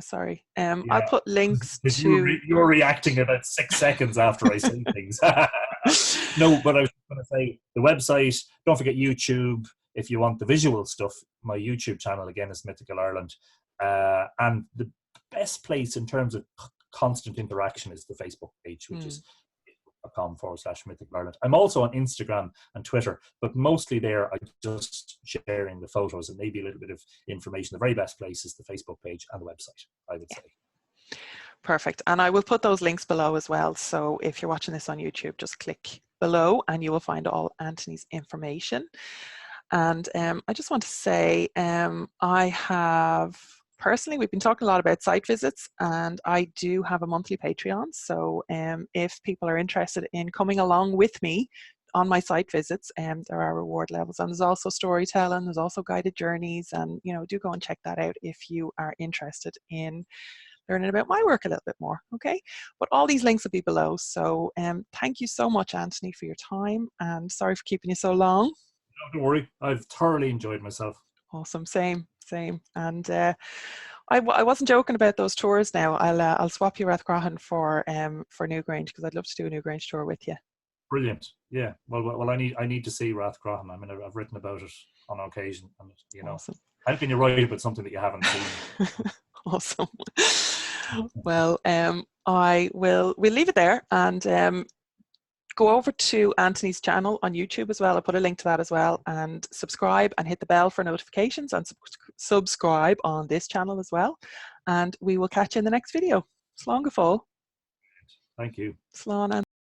Sorry. I'll put links to... You're reacting about 6 seconds after I say things. No, but I was going to say the website. Don't forget YouTube if you want the visual stuff. My YouTube channel again is Mythical Ireland, and the best place in terms of constant interaction is the Facebook page, which is facebook.com/Mythical Ireland. I'm also on Instagram and Twitter, but mostly there I'm just sharing the photos and maybe a little bit of information. The very best place is the Facebook page and the website, I would say. Perfect. And I will put those links below as well. So if you're watching this on YouTube, just click below and you will find all Anthony's information. And I just want to say, I have... Personally, we've been talking a lot about site visits, and I do have a monthly Patreon. So if people are interested in coming along with me on my site visits, there are reward levels, and there's also storytelling, there's also guided journeys, and do go and check that out if you are interested in learning about my work a little bit more. Okay, but all these links will be below. So thank you so much, Anthony, for your time, and sorry for keeping you so long. No, don't worry, I've thoroughly enjoyed myself. Awesome. Same. And I wasn't joking about those tours now. I'll swap you Rathcroghan for Newgrange, because I'd love to do a Newgrange tour with you. Brilliant. Yeah. Well, I need to see Rathcroghan. I mean, I've written about it on occasion, and Awesome. How can you write about something that you haven't seen? Awesome. Well, we'll leave it there, and go over to Anthony's channel on YouTube as well. I'll put a link to that as well, and subscribe and hit the bell for notifications, and subscribe on this channel as well. And we will catch you in the next video. Slán go fóill. Thank you. Slán.